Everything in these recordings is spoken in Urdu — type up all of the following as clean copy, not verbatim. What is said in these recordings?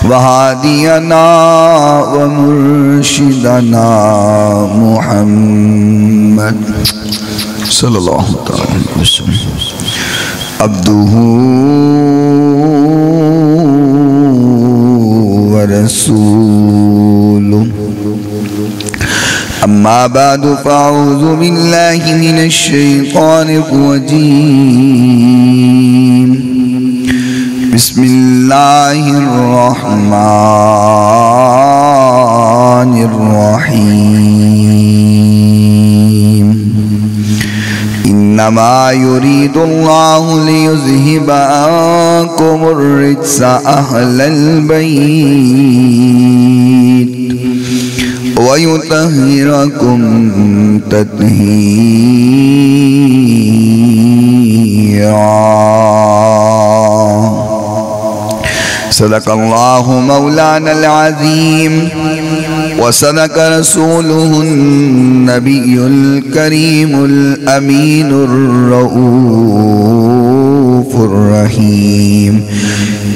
وهادينا ومرشدنا محمد صلی اللہ علیہ وسلم عبدہ ورسولہ اما بعد فاعوذ باللہ من الشیطان الرجیم بسم اللہ الرحمن الرحیم انما يريد الله ليذهب عنكم الرجس اهل البيت ويطهركم تطهيرا صدق الله مولانا العظيم وصدق رسوله النبي الكريم الأمين الرؤوف الرحيم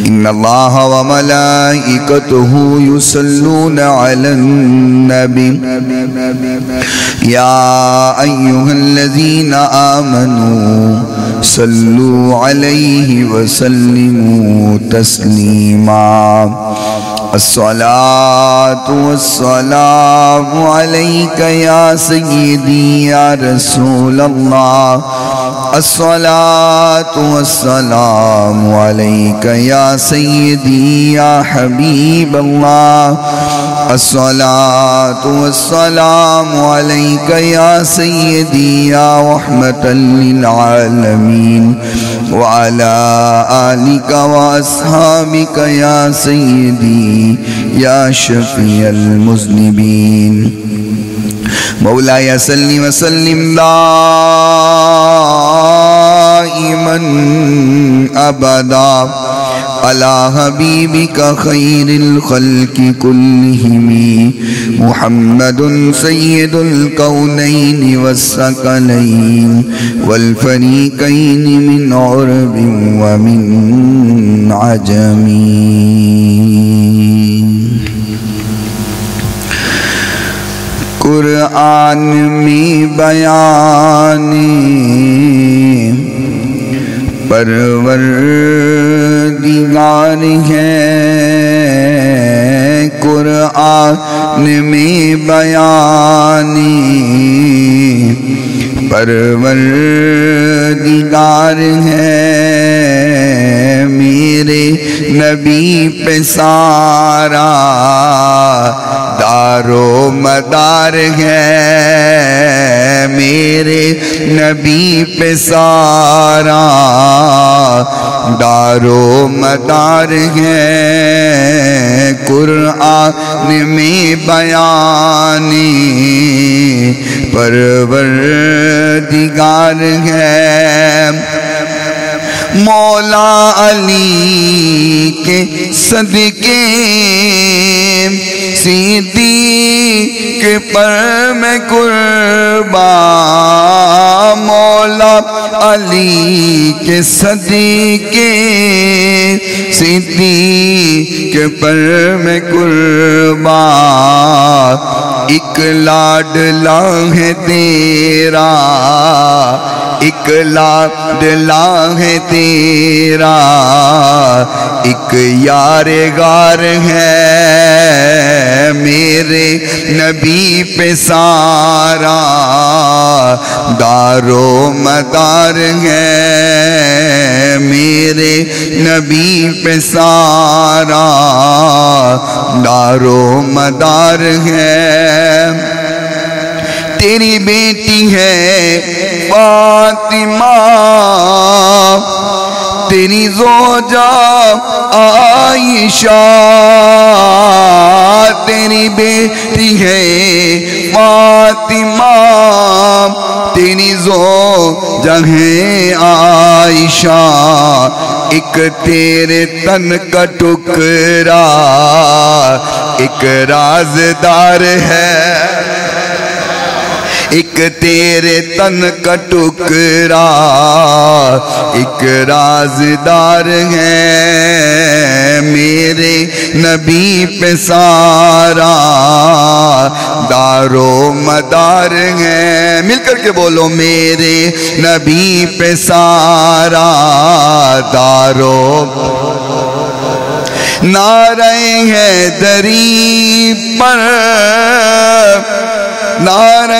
إن الله وملائكته يصلون على النبي يا أيها الذين آمنوا صلوا عليه وسلموا تسليما الصلاة والسلام عليك يا سيدي يا رسول الله الصلاة والسلام عليك يا سيدي يا حبيب الله الصلاة والسلام عليك يا سيدي يا رحمة للعالمين وعلى آلك وأصحابك يا سيدي يا شفيع المذنبين مولاي صل وسلم دائما أبدا على حبيبك خير الخلق كلهم محمد سيد الكونين والثقلين والفريقين من عرب ومن عجم قرآن میں بیان پروردگار ہے قرآن میں بیان پروردگار ہے میرے نبی پہ سارا دار و مدار ہے میرے نبی پہ سارا دار و مدار ہے قرآن میں بیان پروردگار ہے مولا علی کے صدقے صدیق پر میں قربان مولا علی کے صدقے صدیق پر میں قربان ایک لاڈلا ہے تیرا ایک لاڈلا ہے تیرا ایک یار غار ہے میرے نبی پہ سارا دار و مدار ہے میرے نبی پہ سارا دار و مدار ہے تیری بیٹی ہے فاطمہ تیری زوجہ عائشہ تیری بیٹی ہے فاطمہ تیری زوجہ ہے عائشہ ایک تیرے تن کا ٹکڑا ایک رازدار ہے ایک تیرے تن کا ٹکڑا ایک رازدار ہے میرے نبی پہ سارا دارو مدار ہے. مل کر کے بولو میرے نبی پہ سارا دارو. نعرہ حیدری پر نعرہ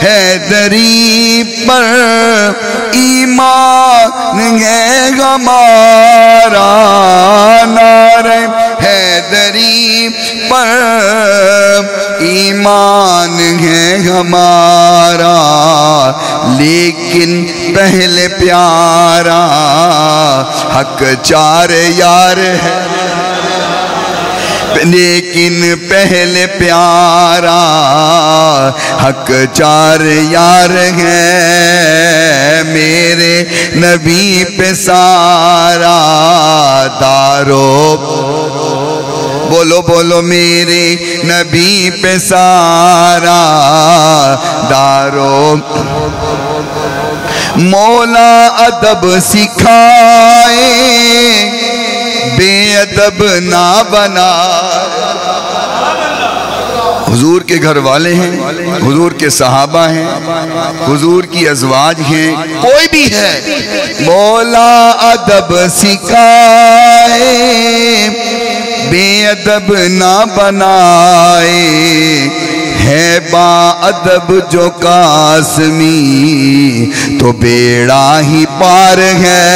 حیدری پر ایمان ہے ہمارا. نعرہ حیدری پر ایمان ہے ہمارا. لیکن پہلے پیارا حق چار یار ہے. لیکن پہلے پیارا حق چار یار ہے. میرے نبی پہ سارا دارو. بولو بولو میرے نبی پہ سارا دارو. مولا ادب سکھائے بے ادب نہ بنا. حضور کے گھر والے ہیں, حضور کے صحابہ ہیں, حضور کی ازواج ہیں, کوئی بھی ہے. مولا ادب سکھائے بے ادب نہ بنائے. ہے با ادب جو قاسمی تو بیڑا ہی پار ہے.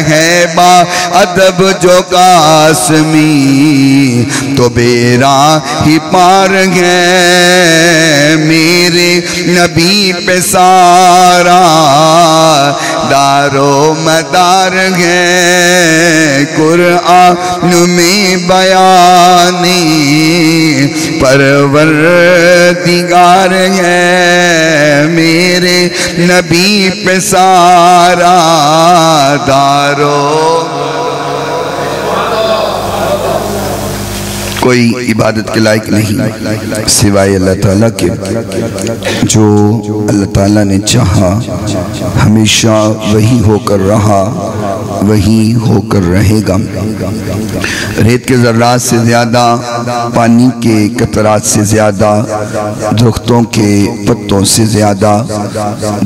ہے با ادب جو قاسمی تو بیڑا ہی پار ہے. میرے نبی پہ سارا دارو مدار ہے. قرآن میں بیانی پروردگار ہے. میرے نبی پہ سارا دارو. کوئی عبادت کے لائق نہیں سوائے اللہ تعالیٰ کے. جو اللہ تعالیٰ نے چاہا ہمیشہ وہی ہو کر رہا, وہی ہو کر رہے گا. ریت کے ذرات سے زیادہ, پانی کے قطرات سے زیادہ, درختوں کے پتوں سے زیادہ.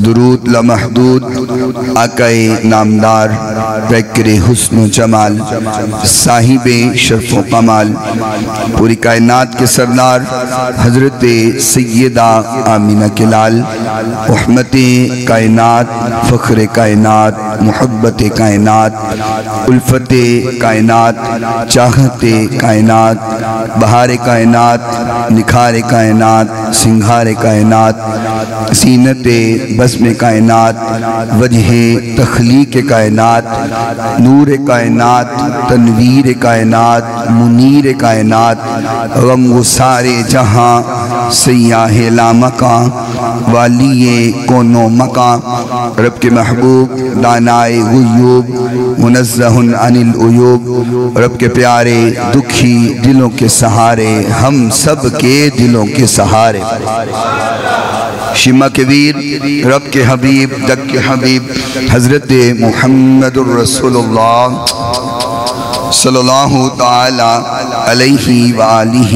درود لامحدود آقائے نامدار پیکر حسن و جمال, صاحب شرف و کمال, پوری کائنات کے سردار حضرت سیدہ آمینہ کے لال, رحمت کائنات, فخر کائنات, محبت کائنات, الفت کائنات, چاہت کائنات, بہار کائنات, نکھار کائنات, سنگھار کائنات, زینت بزم کائنات, وجہ تخلیق کائنات, نور کائنات, تنویر کائنات, منیر کائنات, غم گسار جہاں, سیاہ لامکاں, والی کونو مکاں, رب کے محبوب, دانائے غیوب, منزہ عن العیوب, رب کے پیارے دکھی دلوں کے سہارے, ہم سب کے دلوں کے سہارے. شمع کے ویر, رب کے حبیب, دگ کے حبیب, حضرت محمد الرسول اللہ صلی اللہ تعالی علیہ وآلہ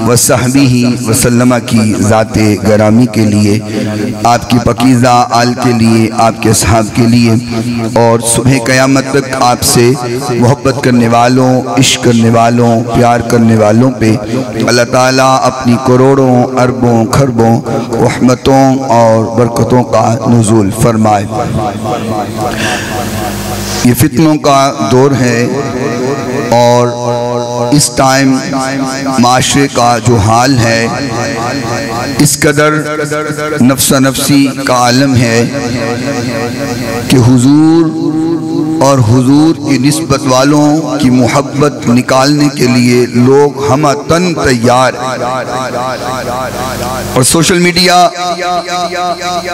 وصحبہ وسلم کی ذات گرامی کے لیے, آپ کی پاکیزہ آل کے لیے, آپ کے اصحاب کے لیے, اور صبح قیامت تک آپ سے محبت کرنے والوں, عشق کرنے والوں, پیار کرنے والوں پہ اللہ تعالیٰ اپنی کروڑوں اربوں خربوں رحمتوں اور برکتوں کا نزول فرمائے. یہ فتنوں کا دور ہے اور اس ٹائم معاشرے کا جو حال ہے اس قدر نفس نفسی کا عالم ہے کہ حضور اور حضور کی نسبت والوں کی محبت نکالنے کے لیے لوگ ہمہ تن تیار ہیں. اور سوشل میڈیا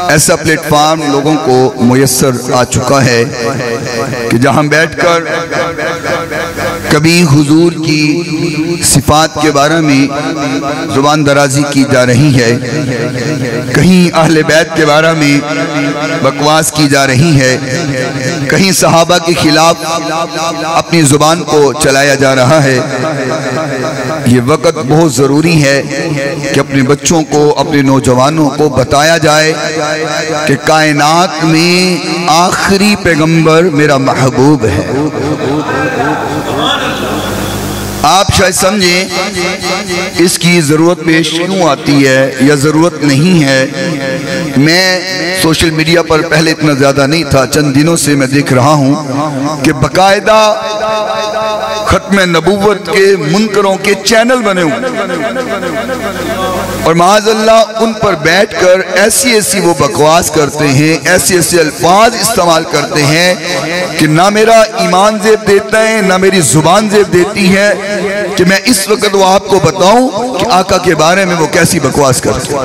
ایسا پلیٹ فارم لوگوں کو میسر آ چکا ہے کہ جہاں بیٹھ کر کبھی حضور کی صفات کے بارے میں زبان درازی کی جا رہی ہے، کہیں اہل بیت کے بارے میں بکواس کی جا رہی ہے، کہیں صحابہ کے خلاف اپنی زبان کو چلایا جا رہا ہے۔ یہ وقت بہت ضروری ہے کہ اپنے بچوں کو، اپنے نوجوانوں کو بتایا جائے کہ کائنات میں آخری پیغمبر میرا محبوب ہے۔ آپ شاید سمجھیں اس کی ضرورت پیش کیوں آتی ہے یا ضرورت نہیں ہے۔ میں سوشل میڈیا پر پہلے اتنا زیادہ نہیں تھا، چند دنوں سے میں دیکھ رہا ہوں کہ باقاعدہ ختم نبوت کے منکروں کے چینل بنے ہوئے اور معاذ اللہ ان پر بیٹھ کر ایسی ایسی وہ بکواس کرتے ہیں، ایسی ایسی الفاظ استعمال کرتے ہیں کہ نہ میرا ایمان زیب دیتا ہے نہ میری زبان زیب دیتی ہے کہ میں اس وقت وہ آپ کو بتاؤں کہ آقا کے بارے میں وہ کیسی بکواس کرتے ہیں۔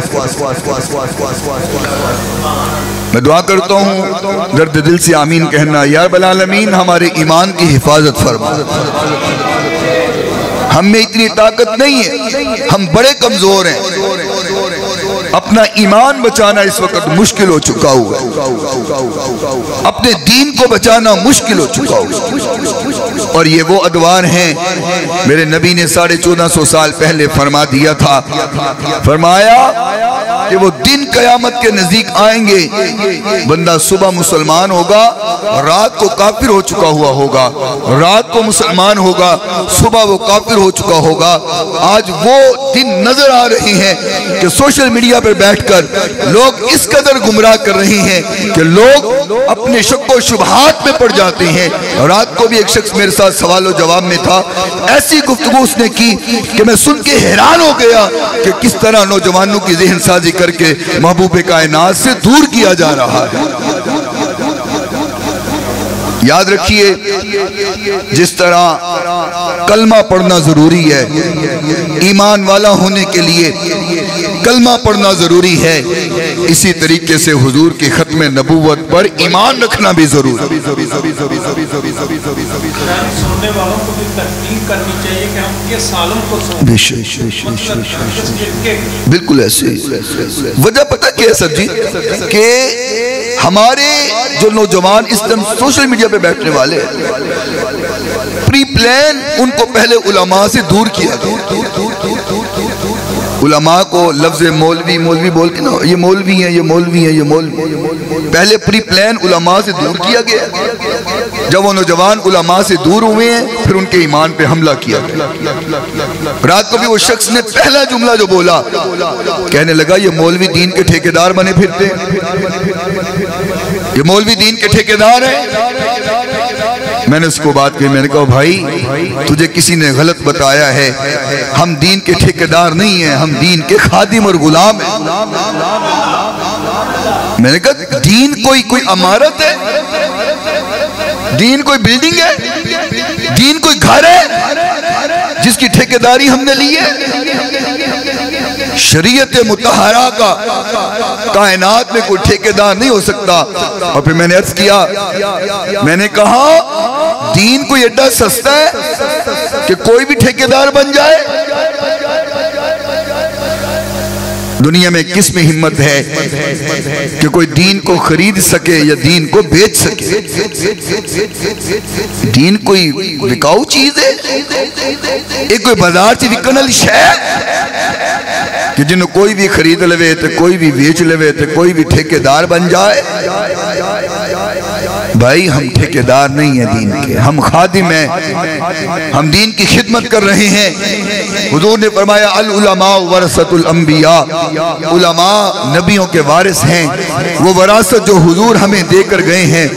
میں دعا کرتا ہوں درد دل سے آمین کہنا، یا رب العالمین ہمارے ایمان کی حفاظت فرما۔ ہم میں اتنی طاقت نہیں ہے، ہم بڑے کمزور ہیں، اپنا ایمان بچانا اس وقت مشکل ہو چکا ہوا ہے، اپنے دین کو بچانا مشکل ہو چکا ہوا ہے۔ اور یہ وہ ادوار ہیں میرے نبی نے 1450 سال پہلے فرما دیا تھا، فرمایا کہ وہ دن قیامت کے نزدیک آئیں گے، بندہ صبح مسلمان ہوگا، رات کو کافر ہو چکا ہوا ہوگا، رات کو مسلمان ہوگا، صبح وہ کافر ہو چکا ہوگا۔ آج وہ دن نظر آ رہے ہیں کہ سوشل میڈیا پر بیٹھ کر لوگ اس قدر گمراہ کر رہے ہیں کہ لوگ اپنے شک و شبہات میں پڑ جاتے ہیں۔ رات کو بھی ایک شخص میرے ساتھ سوال و جواب میں تھا، ایسی گفتگو اس نے کی کہ میں سن کے حیران ہو گیا کہ کس طرح نوجوانوں کی ذہن سازی کر کے محبوب کائنات سے دور کیا جا رہا ہے۔ یاد رکھیے جس طرح کلمہ پڑھنا ضروری ہے، ایمان والا ہونے کے لیے کلمہ پڑھنا ضروری ہے، اسی طریقے سے حضور کی ختم نبوت پر ایمان رکھنا بھی ضروری ہے۔ سننے والوں کو بھی تحقیق کرنی چاہیے کہ ہم کس عالم کو سنیں، بالکل ایسے وجہ پتہ کیا ہے سر جی کہ ہمارے جو نوجوان اس دن سوشل میڈیا پہ بیٹھنے والے پری پلان ان کو پہلے علماء سے دور کیا گیا۔ علماء کو لفظ مولوی مولوی بول کے نا یہ مولوی ہیں، یہ مولوی ہیں، یہ مولوی، پہلے پری پلان علماء سے دور کیا گیا۔ جب وہ نوجوان علماء سے دور ہوئے ہیں پھر ان کے ایمان پہ حملہ کیا گیا۔ رات کو بھی وہ شخص نے پہلا جملہ جو بولا کہنے لگا یہ مولوی دین کے ٹھیکیدار بنے پھرتے ہیں، یہ مولوی دین کے ٹھیکیدار ہیں۔ میں نے اس کو بات کہی، میں نے کہا بھائی تجھے کسی نے غلط بتایا ہے، ہم دین کے ٹھیکیدار نہیں ہیں، ہم دین کے خادم اور غلام ہیں۔ میں نے کہا دین کوئی عمارت ہے، دین کوئی بلڈنگ ہے، دین کوئی گھر ہے جس کی ٹھیکیداری ہم نے لی ہے؟ شریعت مطہرہ کا کائنات میں کوئی ٹھیکیدار نہیں ہو سکتا۔ اور پھر میں نے عرض کیا، میں نے کہا دین کوئی ایڈا سستا ہے کہ کوئی بھی ٹھیکیدار بن جائے؟ دنیا میں کس میں ہمت ہے کہ کوئی دین کو خرید سکے یا دین کو بیچ سکے؟ دین کوئی بکاؤ چیز ہے؟ ایک کوئی بازار چی وکنل شے کہ جنہوں کوئی بھی خرید لوے تو کوئی بھی بیچ لوے تو کوئی بھی ٹھیکیدار بن جائے؟ بھائی ہم ٹھیکیدار نہیں ہیں دین کے، ہم خادم ہیں، ہم دین کی خدمت کر رہے ہیں۔ حضور نے فرمایا العلماء ورثۃ الانبیاء، علماء نبیوں کے وارث ہیں، وہ وراثت جو حضور ہمیں دے کر گئے ہیں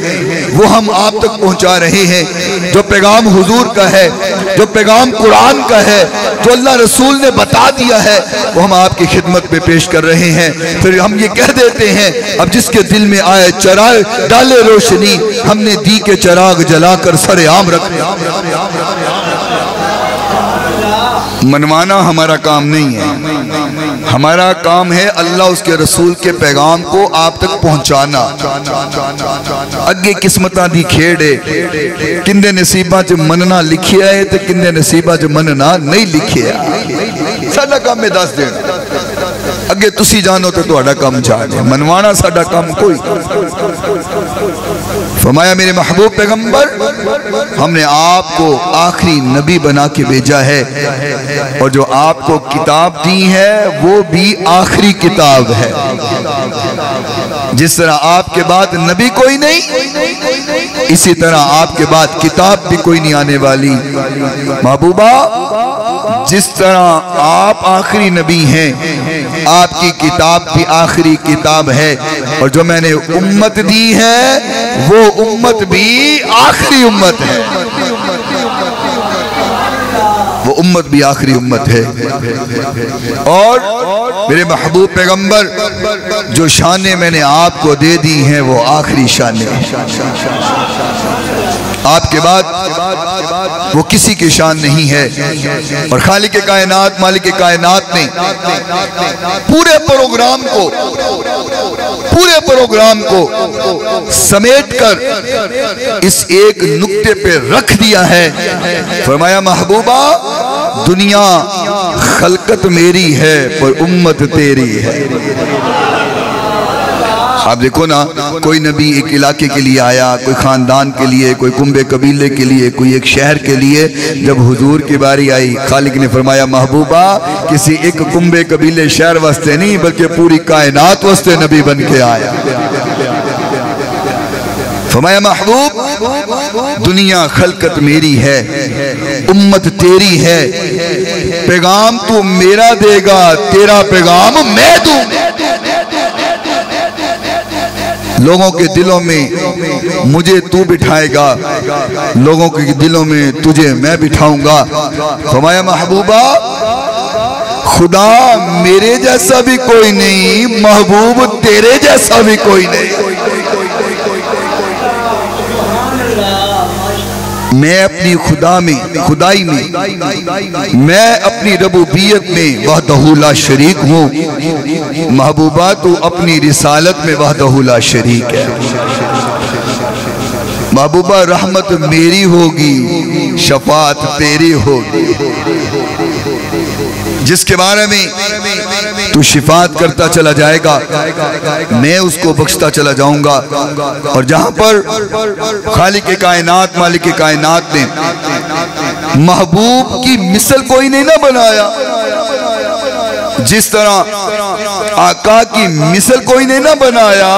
وہ ہم آپ تک پہنچا رہے ہیں۔ جو پیغام حضور کا ہے، جو پیغام قرآن کا ہے، جو اللہ رسول نے بتا دیا ہے وہ ہم آپ کی خدمت میں پیش کر رہے ہیں۔ پھر ہم یہ کہہ دیتے ہیں اب جس کے دل میں آئے چراغ ڈالے روشنی، ہم نے دی کے چراغ جلا کر سر عام رکھ دیا۔ منوانا ہمارا کام نہیں ہے، ہمارا کام ہے اللہ اس کے رسول کے پیغام کو آپ تک پہنچانا. اگے قسمتاں دی کھیڑے کندے نصیباں چ مننا لکھیا ہے تے کندے نصیباں چ مننا نہیں لکھیا. ساڈا کام ہے دس دین اگے تسی جانو تے تہاڈا کام جانے منوانا ساڈا کام کوئی. فرمایا میرے محبوب پیغمبر ہم نے آپ کو آخری نبی بنا کے بھیجا ہے اور جو آپ کو کتاب دی ہے وہ بھی آخری کتاب ہے. جس طرح آپ کے بعد نبی کوئی نہیں اسی طرح آپ کے بعد کتاب بھی کوئی نہیں آنے والی. محبوبہ جس طرح آپ آخری نبی ہیں آپ کی کتاب بھی آخری کتاب ہے اور جو میں نے امت دی ہے وہ امت بھی آخری امت ہے. وہ امت بھی آخری امت ہے. اور میرے محبوب پیغمبر جو شانیں میں نے آپ کو دے دی ہیں وہ آخری شانیں. آپ کے بعد وہ کسی کی شان نہیں ہے. اور خالق کائنات مالک کائنات نے پورے پروگرام کو سمیٹ کر اس ایک نقطے پہ رکھ دیا ہے. فرمایا محبوبہ دنیا خلقت میری ہے پر امت تیری ہے. آپ دیکھو نا کوئی نبی ایک علاقے کے لیے آیا, کوئی خاندان کے لیے, کوئی کنبے قبیلے کے لیے, کوئی ایک شہر کے لیے. جب حضور کی باری آئی خالق نے فرمایا محبوبہ کسی ایک کنبے قبیلے شہر واسطے نہیں بلکہ پوری کائنات واسطے نبی بن کے آیا. فرمایا محبوب دنیا خلقت میری ہے امت تیری ہے. پیغام تو میرا دے گا تیرا پیغام میں دوں. لوگوں کے دلوں میں مجھے تو بٹھائے گا لوگوں کے دلوں میں تجھے میں بٹھاؤں گا. فرمایا محبوبہ خدا میرے جیسا بھی کوئی نہیں محبوب تیرے جیسا بھی کوئی نہیں. میں اپنی خدائی میں میں اپنی ربوبیت میں وحدہ لا شریک ہوں. محبوبہ تو اپنی رسالت میں وحدہ لا شریک ہے. محبوبہ رحمت میری ہوگی شفاعت تیری ہوگی. جس کے بارے میں تو شفاعت کرتا چلا جائے گا میں اس کو بخشتا چلا جاؤں گا. اور جہاں پر خالق کائنات مالک کائنات نے محبوب کی مثل کوئی نہیں نہ بنایا جس طرح آقا کی مثل کوئی نہیں نہ بنایا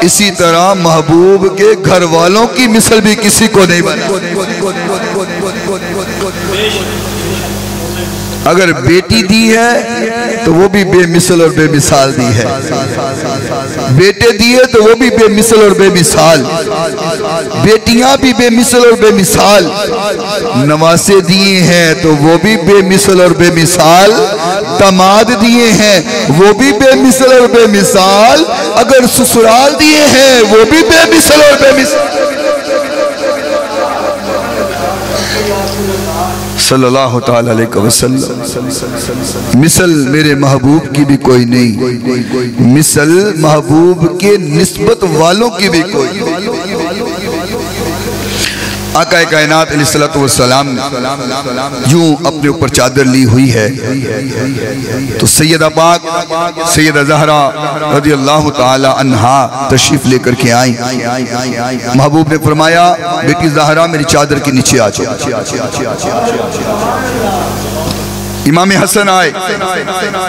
اسی طرح محبوب کے گھر والوں کی مثل بھی کسی کو نہیں بنایا. اگر بیٹی دی ہے تو وہ بھی بے مثل اور بے مثال دی ہے. بیٹے دیے تو وہ بھی بے مثل اور بے مثال. بیٹیاں بھی بے مثل اور بے مثال. نواسے دیے ہیں تو وہ بھی بے مثل اور بے مثال. داماد دیے ہیں وہ بھی بے مثل اور بے مثال. اگر سسرال دیے ہیں وہ بھی بے مثل اور بے مثال. صلی اللہ تعالی علیہ وسلم. مثل میرے محبوب کی بھی کوئی نہیں مثل محبوب کے نسبت والوں کی بھی کوئی نہیں. آقا کائنات علیہ السلام یوں اپنے اوپر چادر لی ہوئی ہے تو سیدہ پاک سیدہ زہرا رضی اللہ تعالی عنہا تشریف لے کر کے آئیں. محبوب نے فرمایا بیٹی زہرا میری چادر کے نیچے آ جاؤ. امام حسن آئے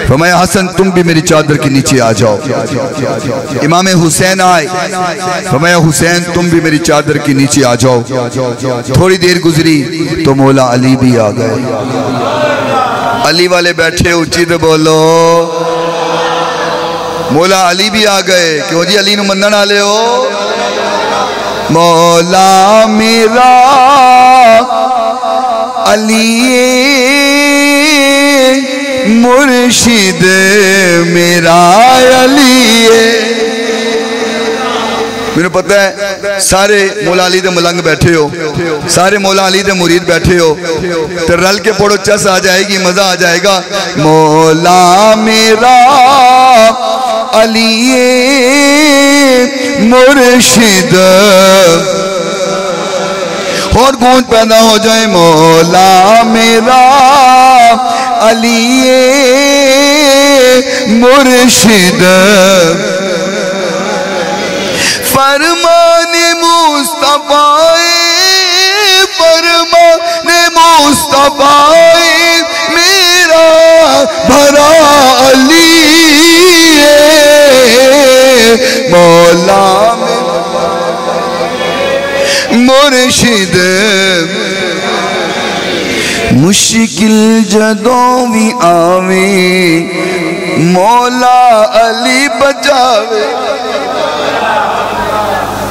فرمایا حسن تم بھی میری چادر کے نیچے آ جاؤ. امام حسین آئے فرمایا حسین تم بھی میری چادر کے نیچے آ جاؤ. تھوڑی دیر گزری تو مولا علی بھی آ گئے. علی والے بیٹھے اچھی تو بولو مولا علی بھی آ گئے. کیوں جی علی نو منن والے ہو. مولا میرا علی مرشد میرا علی میں نے پتہ ہے سارے مولا علی دے ملنگ بیٹھے ہو, سارے مولا علی دے مرید بیٹھے ہو, تو رل کے پڑھو چس آ جائے گی, مزہ آ جائے گا. مولا میرا علی مرشد, اور گونج پیدا ہو جائے. مولا میرا علی مرشد, فرمان مصطفیٰ, فرمان مصطفیٰ میرا بھرا علی مولا مرشد. مشکل جدوں بھی آویں مولا علی بچاوے.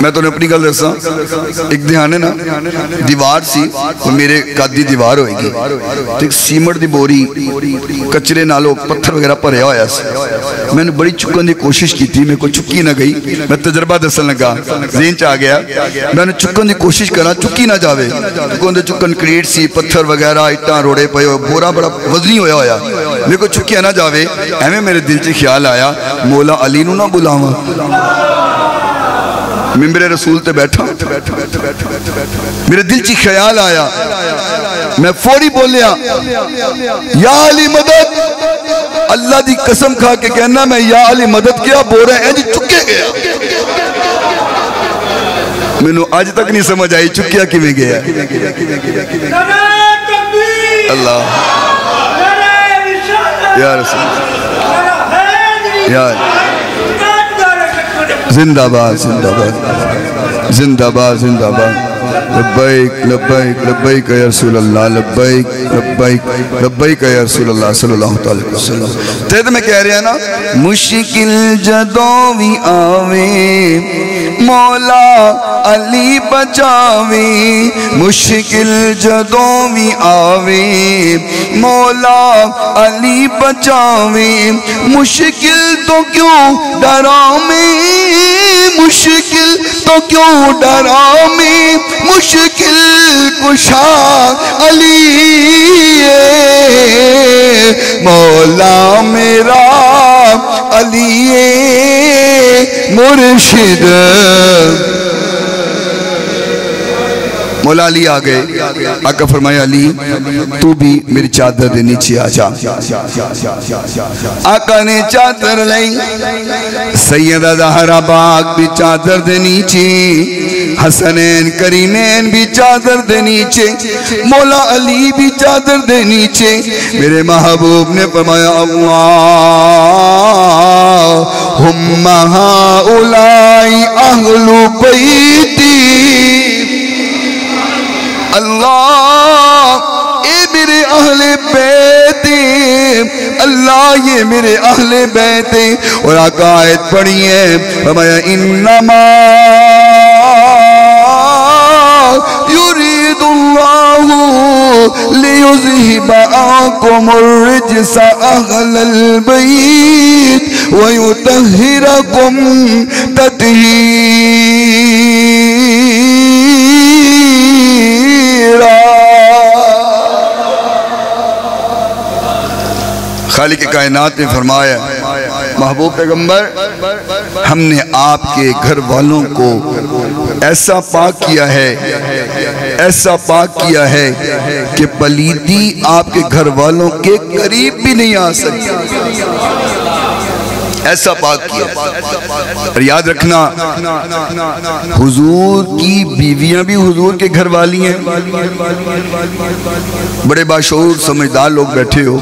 میں تو نے اپنی گل دساں, ایک دھیان ہے نا, دیوار سی, وہ میرے قد دی دیوار ہوئے گی, ایک سیمنٹ دی بوری کچرے نالوں پتھر وغیرہ پریا ہویا سی. میں نے بڑی چکن دی کوشش کی تھی, میں کو چکی نہ گئی. میں تجربہ دسن لگا, ذہن چ آ گیا, میں نے چکن دی کوشش کرا, چکی نہ جاوے. چکن کریٹ سی, پتھر وغیرہ اٹاں روڑے پے ہوئے, بورا بڑا وزنی ہویا ہویا, میرے کو چکیا نہ جاوے. ایویں میرے دل چ خیال آیا مولا علی نو نہ بلاواں. ممبر رسول تے بیٹھا, میرے دل چی خیال آیا, میں فوری بولیا یا علی مدد. اللہ دی قسم کھا کے کہنا میں یا علی مدد کیا, بورا ہے جی چکے گیا. میں نے آج تک نہیں سمجھ آئی چکیا کی میں گیا. اللہ یا رسول یا زندہ باد, زندہ باد, زندہ باد, زندہ باد. لبیک لبیک لبیک یا رسول اللہ, لبیک لبیک لبیک یا رسول اللہ صلی اللہ علیہ وسلم. تیرے میں کہہ رہے ہیں نا, مشکل جدوں بھی آویں مولا علی بچاویں, مشکل جدوں بھی آویں مولا علی بچاویں. مشکل تو کیوں ڈراویں, مشکل تو کیوں ڈراویں, مشکل کشا علی مولا میرا علی مرشد. مولا علی آگئے, آقا فرمایا علی تو بھی میری چادر دے نیچے آ جا. آقا نے چادر لئی, سیدہ زہرا باغ بھی چادر دے نیچے, حسنین کریمین بھی چادر دے نیچے, مولا علی بھی چادر دے نیچے. میرے محبوب نے فرمایا اللہم ہؤلائی اہل بیتی, اللہ اے میرے اہل بیت, اللہ یہ میرے اہل بیت. اور آقا آیت پڑھی ہے, فرمایا انما یرید اللہ لیذہب عنکم الرجس اہل البیت ویطہرکم تطہیرا. خالق کائنات نے فرمایا محبوب پیغمبر ہم نے آپ کے گھر والوں کو ایسا پاک کیا ہے, ایسا پاک کیا ہے کہ پلیدی آپ کے گھر والوں کے قریب بھی نہیں آ سکتی. ایسا پاک کیا. اور یاد رکھنا حضور کی بیویاں بھی حضور کے گھر والی ہیں. بڑے باشعور سمجھدار لوگ بیٹھے ہو,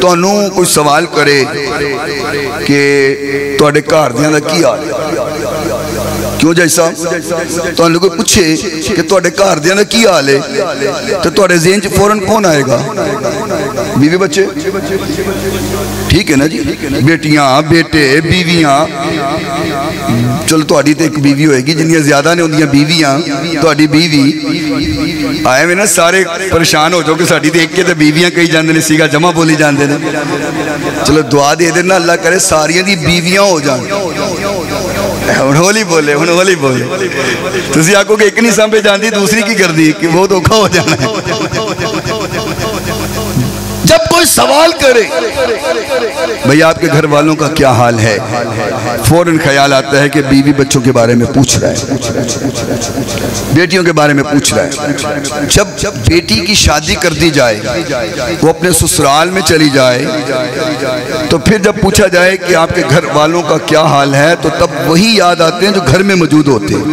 تو انہوں کوئی سوال کرے کہ توڑے گھر دیاں دا کی حال ہے, کیوں جیسا تو انہوں کوئی پوچھے کہ توڑے گھر دیاں دا کی حال ہے, تو توڑے ذہن چ فوراں کون آئے گا؟ بیوی بچے, ٹھیک ہے نا جی, بیٹیاں بیٹے بیویاں. چلو تو آڈی تے ایک بیوی ہوئے گی, جنیاں زیادہ نے ہوندیاں بیویاں, تو آڈی بیوی آئے میں نا سارے پریشان ہو جو کہ ساڑی تے ایک کے تے بیویاں کئی جاندے نے, سیگا جمع بولی جاندے نے. چلو دعا دے دینا اللہ کرے ساریاں دی بیویاں ہو جان, ہولی بولے ہولی بولے تسی آکو کہ ایک نہیں سامپے جاندی دوسری کی کر دی کہ وہ دھوکا ہو جانا ہے. جب کوئی سوال کرے بھئی آپ کے گھر والوں کا کیا حال ہے، فوراً خیال آتا ہے کہ بیوی بچوں کے بارے میں پوچھ رہا ہے، بیٹیوں کے بارے میں پوچھ رہا ہے. جب بیٹی کی شادی کر دی جائے، وہ اپنے سسرال میں چلی جائے، تو پھر جب پوچھا جائے کہ آپ کے گھر والوں کا کیا حال ہے، تو تب وہی یاد آتے ہیں جو گھر میں موجود ہوتے ہیں.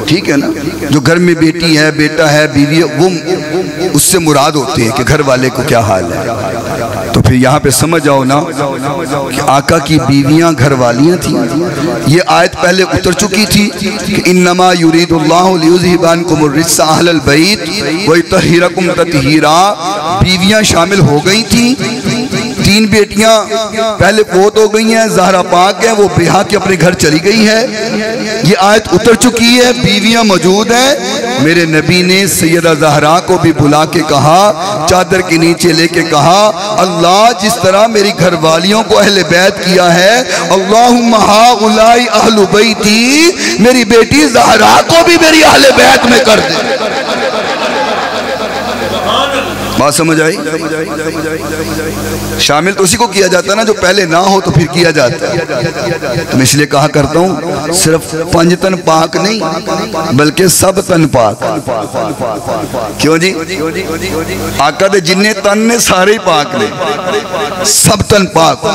ٹھیک ہے نا، جو گھر میں بیٹی ہے، بیٹا ہے، بیوی ہے، وہ اس سے مراد ہوتے ہیں کہ گھر والے کو کیا حال ہے. تو پھر یہاں پہ سمجھ آؤ نا کہ آقا کی بیویاں گھر والیاں تھیں. یہ آیت پہلے اتر چکی تھی کہ انما یرید اللہ لیذھب عنکم الرجس اہل البیت ویطہرکم تطہیرا. بیویاں شامل ہو گئی تھیں. 3 بیٹیاں پہلے فوت ہو گئی ہیں، زہرا پاک ہیں، وہ بیاہ کے اپنے گھر چلی گئی ہے. یہ آیت اتر چکی ہے، بیویاں موجود ہیں. میرے نبی نے سیدہ زہرا کو بھی بلا کے کہا، چادر کے نیچے لے کے کہا، اللہ جس طرح میری گھر والیوں کو اہل بیت کیا ہے، اللہم ہؤلاء اہل بیتی، میری بیٹی زہرا کو بھی میری اہل بیت میں کر دے. بات سمجھ آئی؟ شامل تو اسی کو کیا جاتا ہے نا جو پہلے نہ ہو تو پھر کیا جاتا ہے. تو میں اس لیے کہا کرتا ہوں صرف 5 تن پاک نہیں بلکہ سب تن پاک. کیوں جی؟ آقا دے جننے تن نے سارے پاک نے، سب تن پاک.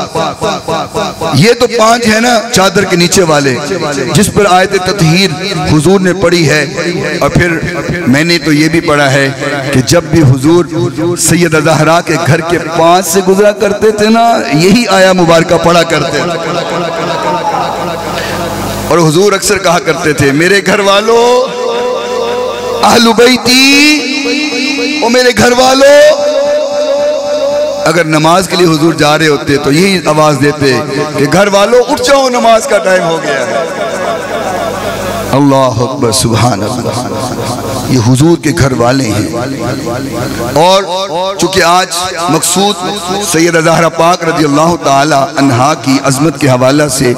یہ تو 5 ہے نا چادر کے نیچے والے جس پر آیت تطہیر حضور نے پڑھی ہے. اور پھر میں نے تو یہ بھی پڑھا ہے کہ جب بھی حضور سیدہ زہرا کے گھر کے 5 سے گزرا کرتے تھے نا، یہی آیا مبارکہ پڑھا کرتے تھے. اور حضور اکثر کہا کرتے تھے میرے گھر والوں اہل بیتی، او میرے گھر والوں. اگر نماز کے لیے حضور جا رہے ہوتے تو یہی آواز دیتے کہ گھر والوں اٹھ جاؤ، نماز کا ٹائم ہو گیا ہے. اللہ اکبر، سبحان اللہ. یہ حضور کے گھر والے ہیں. اور چونکہ آج مقصود سیدہ زہرا پاک رضی اللہ تعالی عنہا کی عظمت کے حوالہ سے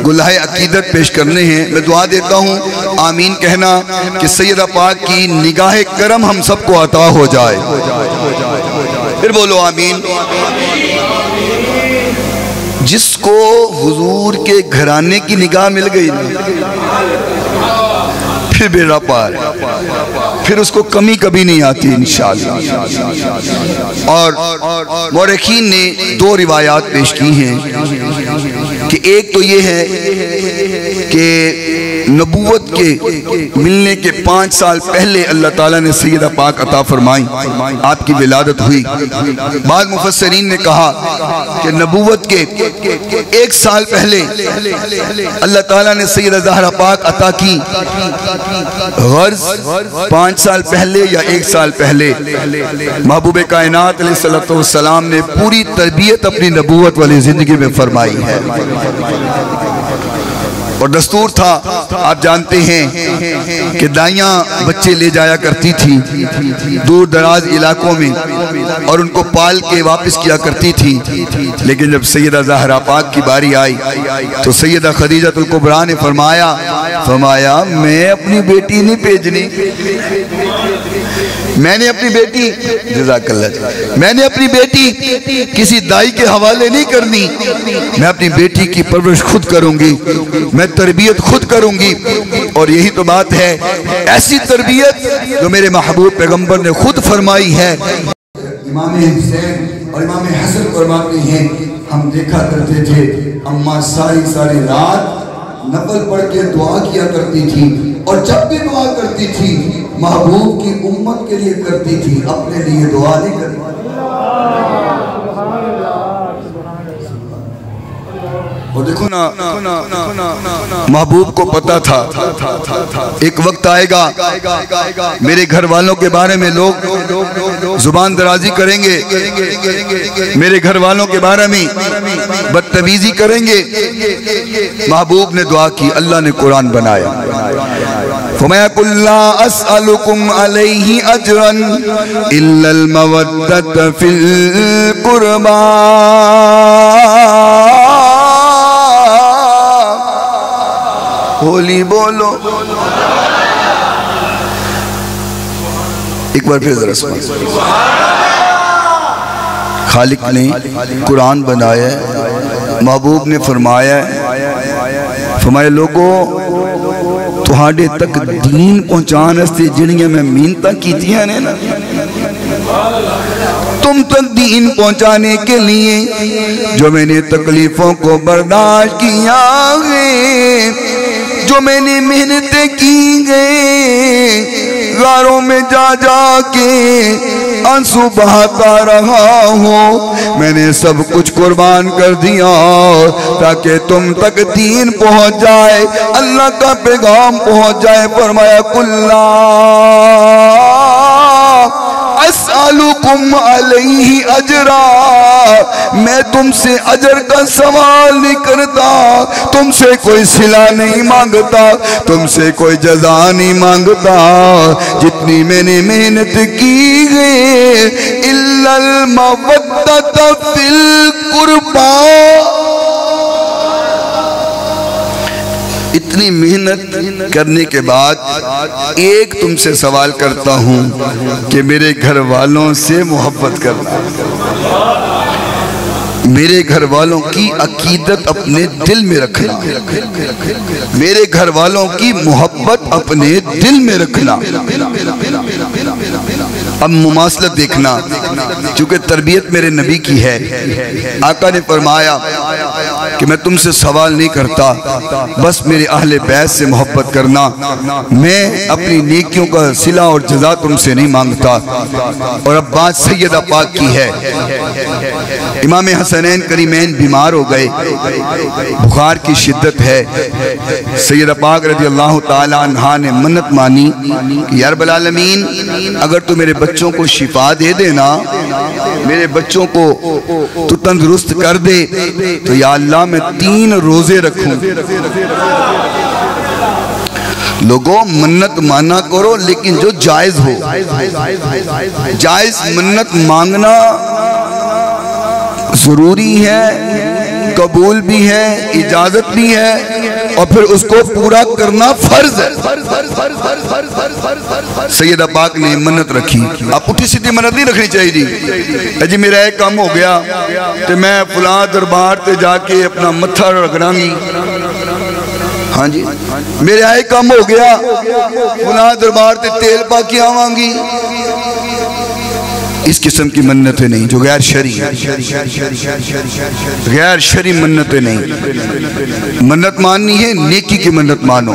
گلہائے عقیدت پیش کرنے ہیں. میں دعا دیتا ہوں آمین کہنا کہ سیدہ پاک کی نگاہ کرم ہم سب کو عطا ہو جائے. پھر بولو آمین. جس کو حضور کے گھرانے کی نگاہ مل گئی پھر بیڑا پار، پھر اس کو کمی کبھی نہیں آتی انشاءاللہ. اور مورخین نے 2 روایات پیش کی ہیں کہ ایک تو یہ ہے کہ نبوت کے ملنے کے 5 سال پہلے اللہ تعالیٰ نے سیدہ پاک عطا فرمائی، آپ کی ولادت ہوئی. بعض مفسرین نے کہا کہ نبوت کے 1 سال پہلے اللہ تعالیٰ نے سیدہ زہرا پاک عطا کی. غرض 5 سال پہلے یا 1 سال پہلے محبوب کائنات علیہ السلام نے پوری تربیت اپنی نبوت والی زندگی میں فرمائی ہے. اور دستور تھا، آپ جانتے ہیں کہ دائیاں بچے لے جایا کرتی تھی دور دراز علاقوں میں اور ان کو پال کے واپس کیا کرتی تھی. لیکن جب سیدہ زہرا پاک کی باری آئی تو سیدہ خدیجہ الکبریٰ نے فرمایا میں اپنی بیٹی نہیں بھیجنی، میں نے اپنی بیٹی جزاک اللہ میں نے اپنی بیٹی کسی دائی کے حوالے نہیں کرنی. میں اپنی بیٹی کی پرورش خود کروں گی، میں تربیت خود کروں گی. اور یہی تو بات ہے، ایسی تربیت جو میرے محبوب پیغمبر نے خود فرمائی ہے. امام حسین اور امام حسن فرماتے ہیں ہم دیکھا کرتے تھے اماں ساری رات نفل پڑھ کے دعا کیا کرتی تھی، اور جب بھی دعا کرتی تھی محبوب کی امت کے لیے کرتی تھی، اپنے لیے دعا نہیں کرتی. اور دیکھو نا محبوب کو پتا تھا ایک وقت آئے گا میرے گھر والوں کے بارے میں لوگ زبان درازی کریں گے، میرے گھر والوں کے بارے میں بدتمیزی کریں گے. محبوب نے دعا کی، اللہ نے قرآن بنایا. فَمَا قُلْ لَا أَسْأَلُكُمْ عَلَيْهِ أَجْرًا إِلَّا الْمَوَدَّةَ فِي الْقُرْبَى ہولی بولو. ایک بار پھر ذرا سمجھ. خالق نے قرآن بنایا ہے، محبوب نے فرمایا لوگوں تہاڈے تک دین پہنچان استے جڑیاں میں محنتاں کیتیاں نے نا، تم تک دین پہنچانے کے لیے جو میں نے تکلیفوں کو برداشت کیا ہے، جو میں نے محنتیں کی گئے، غاروں میں جا جا کے آنسو بہاتا رہا ہوں، میں نے سب کچھ قربان کر دیا تاکہ تم تک دین پہنچ جائے، اللہ کا پیغام پہنچ جائے. فرمایا کُلّا اسألکم علیہ اجرا، میں تم سے اجر کا سوال نہیں کرتا، تم سے کوئی صلہ نہیں مانگتا، تم سے کوئی جزا نہیں مانگتا. جتنی میں نے محنت کی ہے الا المودۃ فی القربى، اتنی محنت کرنے کے بعد ایک تم سے سوال کرتا ہوں کہ میرے گھر والوں سے محبت کرنا، میرے گھر والوں کی عقیدت اپنے دل میں رکھنا، میرے گھر والوں کی محبت اپنے دل میں رکھنا. اب مماثلت دیکھنا، چونکہ تربیت میرے نبی کی ہے. آقا نے فرمایا کہ میں تم سے سوال نہیں کرتا، بس میرے اہل بیت سے محبت کرنا، میں اپنی نیکیوں کا صلہ اور جزا تم سے نہیں مانگتا. اور اب بات سیدہ پاک کی ہے. امام حسنین کریمین بیمار ہو گئے، بخار کی شدت ہے. سیدہ پاک رضی اللہ تعالی عنہ نے منت مانی کہ یا رب العالمین اگر تو میرے بچوں کو شفا دے دینا، میرے بچوں کو تو تندرست کر دے، تو یا اللہ میں 3 روزے رکھوں. لوگوں منت مانا کرو لیکن جو جائز ہو. جائز منت مانگنا ضروری ہے، قبول بھی ہے، اجازت بھی ہے، اور پھر اس کو پورا کرنا فرض ہے. سیدہ پاک نے منت رکھی. آپ اٹھی سیدھی منت نہیں رکھنی چاہیے جی میرا ایک کام ہو گیا تو میں فلاں دربار تے جا کے اپنا متھا رگڑاں گی. ہاں جی میرے آئے کام ہو گیا فلاں دربار تے تیل پا کے آواں گی. اس قسم کی منتیں نہیں جو غیر شرعی، غیر شرعی منتیں نہیں. منت ماننی ہے نیکی کی منت مانو.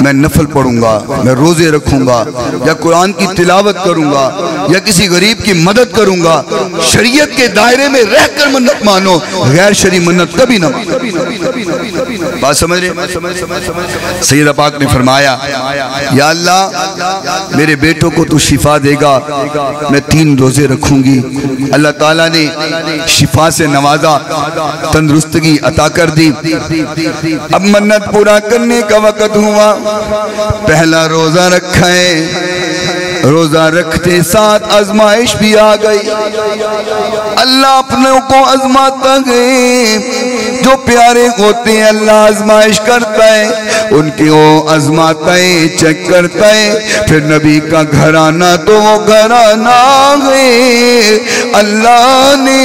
میں نفل پڑھوں گا، میں روزے رکھوں گا، یا قرآن کی تلاوت کروں گا، یا کسی غریب کی مدد کروں گا. شریعت کے دائرے میں رہ کر منت مانو، غیر شرعی منت کبھی نہ مانو. بات سمجھ رہے؟ سیدہ پاک نے فرمایا یا اللہ میرے بیٹوں کو تو شفا دے گا، میں 3 روزے رکھوں گی. اللہ تعالیٰ نے شفا سے نوازا، تندرستگی عطا کر دی. اب منت پورا کرنے کا وقت ہوا. پہلا روزہ رکھا ہے، روزہ رکھتے ساتھ آزمائش بھی آ گئی. اللہ اپنوں کو آزماتا ہے، جو پیارے ہوتے ہیں اللہ آزمائش کرتا ہے، ان کی وہ آزماتا ہے، چیک کرتا ہے. پھر نبی کا گھرانہ تو وہ گھرانہ ہے، اللہ نے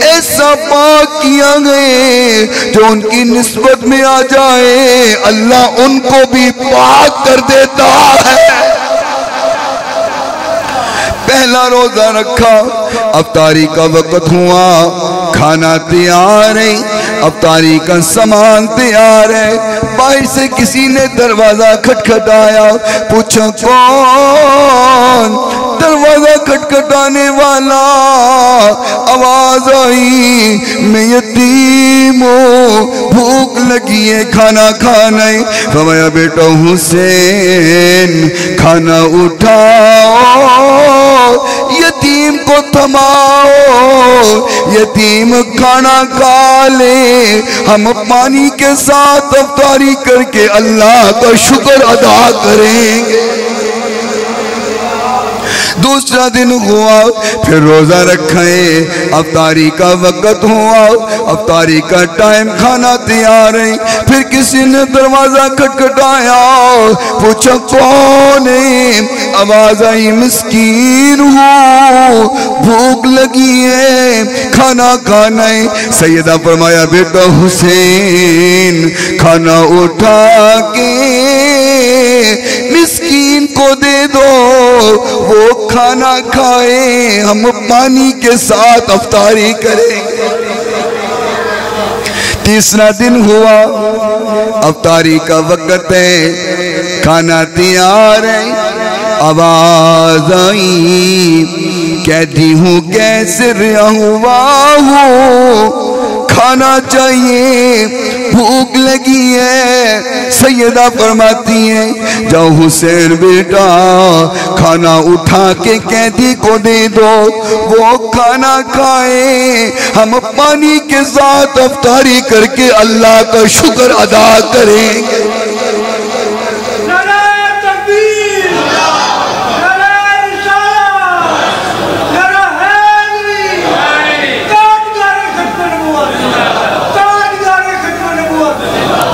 ایسا پاک کیا ہے جو ان کی نسبت میں آ جائے اللہ ان کو بھی پاک کر دیتا ہے. پہلا روزہ رکھا، افطاری کا وقت ہوا، کھانا تیار ہے، افطاری کا سامان تیار ہے. باہر سے کسی نے دروازہ کھٹکھٹایا، پوچھا کون؟ دروازہ کھٹکھٹانے والا. آواز آئی میں یتیم ہوں، بھوک لگی ہے، کھانا کھانا ہے. فرمایا بیٹا حسین کھانا اٹھاؤ، یتیم کو تھماؤ، یتیم کھانا کھا لے، ہم پانی کے ساتھ افطاری کر کے اللہ کا شکر ادا کریں گے. دوسرا دن ہوا پھر روزہ رکھیں، افطاری کا وقت ہوا، افطاری کا ٹائم، کھانا تیار ہے، پھر کسی نے دروازہ کھٹکھٹایا، پوچھا کون ہے؟ آواز آئی مسکین ہوں، بھوک لگی ہے، کھانا کھانا ہے۔ سیدہ فرمایا بیٹا حسین کھانا اٹھا کے مسکین کو دے دو، وہ کھانا کھائے، ہم پانی کے ساتھ افطاری کریں۔ تیسرا دن ہوا، افطاری کا وقت ہے، کھانا تیار ہے، آواز آئی قیدی ہوں کیسے رہا ہوں، کھانا چاہیے، بھوک لگی ہے۔ سیدہ فرماتی ہیں جاؤ حسین بیٹا کھانا اٹھا کے قیدی کو دے دو، وہ کھانا کھائے، ہم پانی کے ساتھ افطاری کر کے اللہ کا شکر ادا کریں گے۔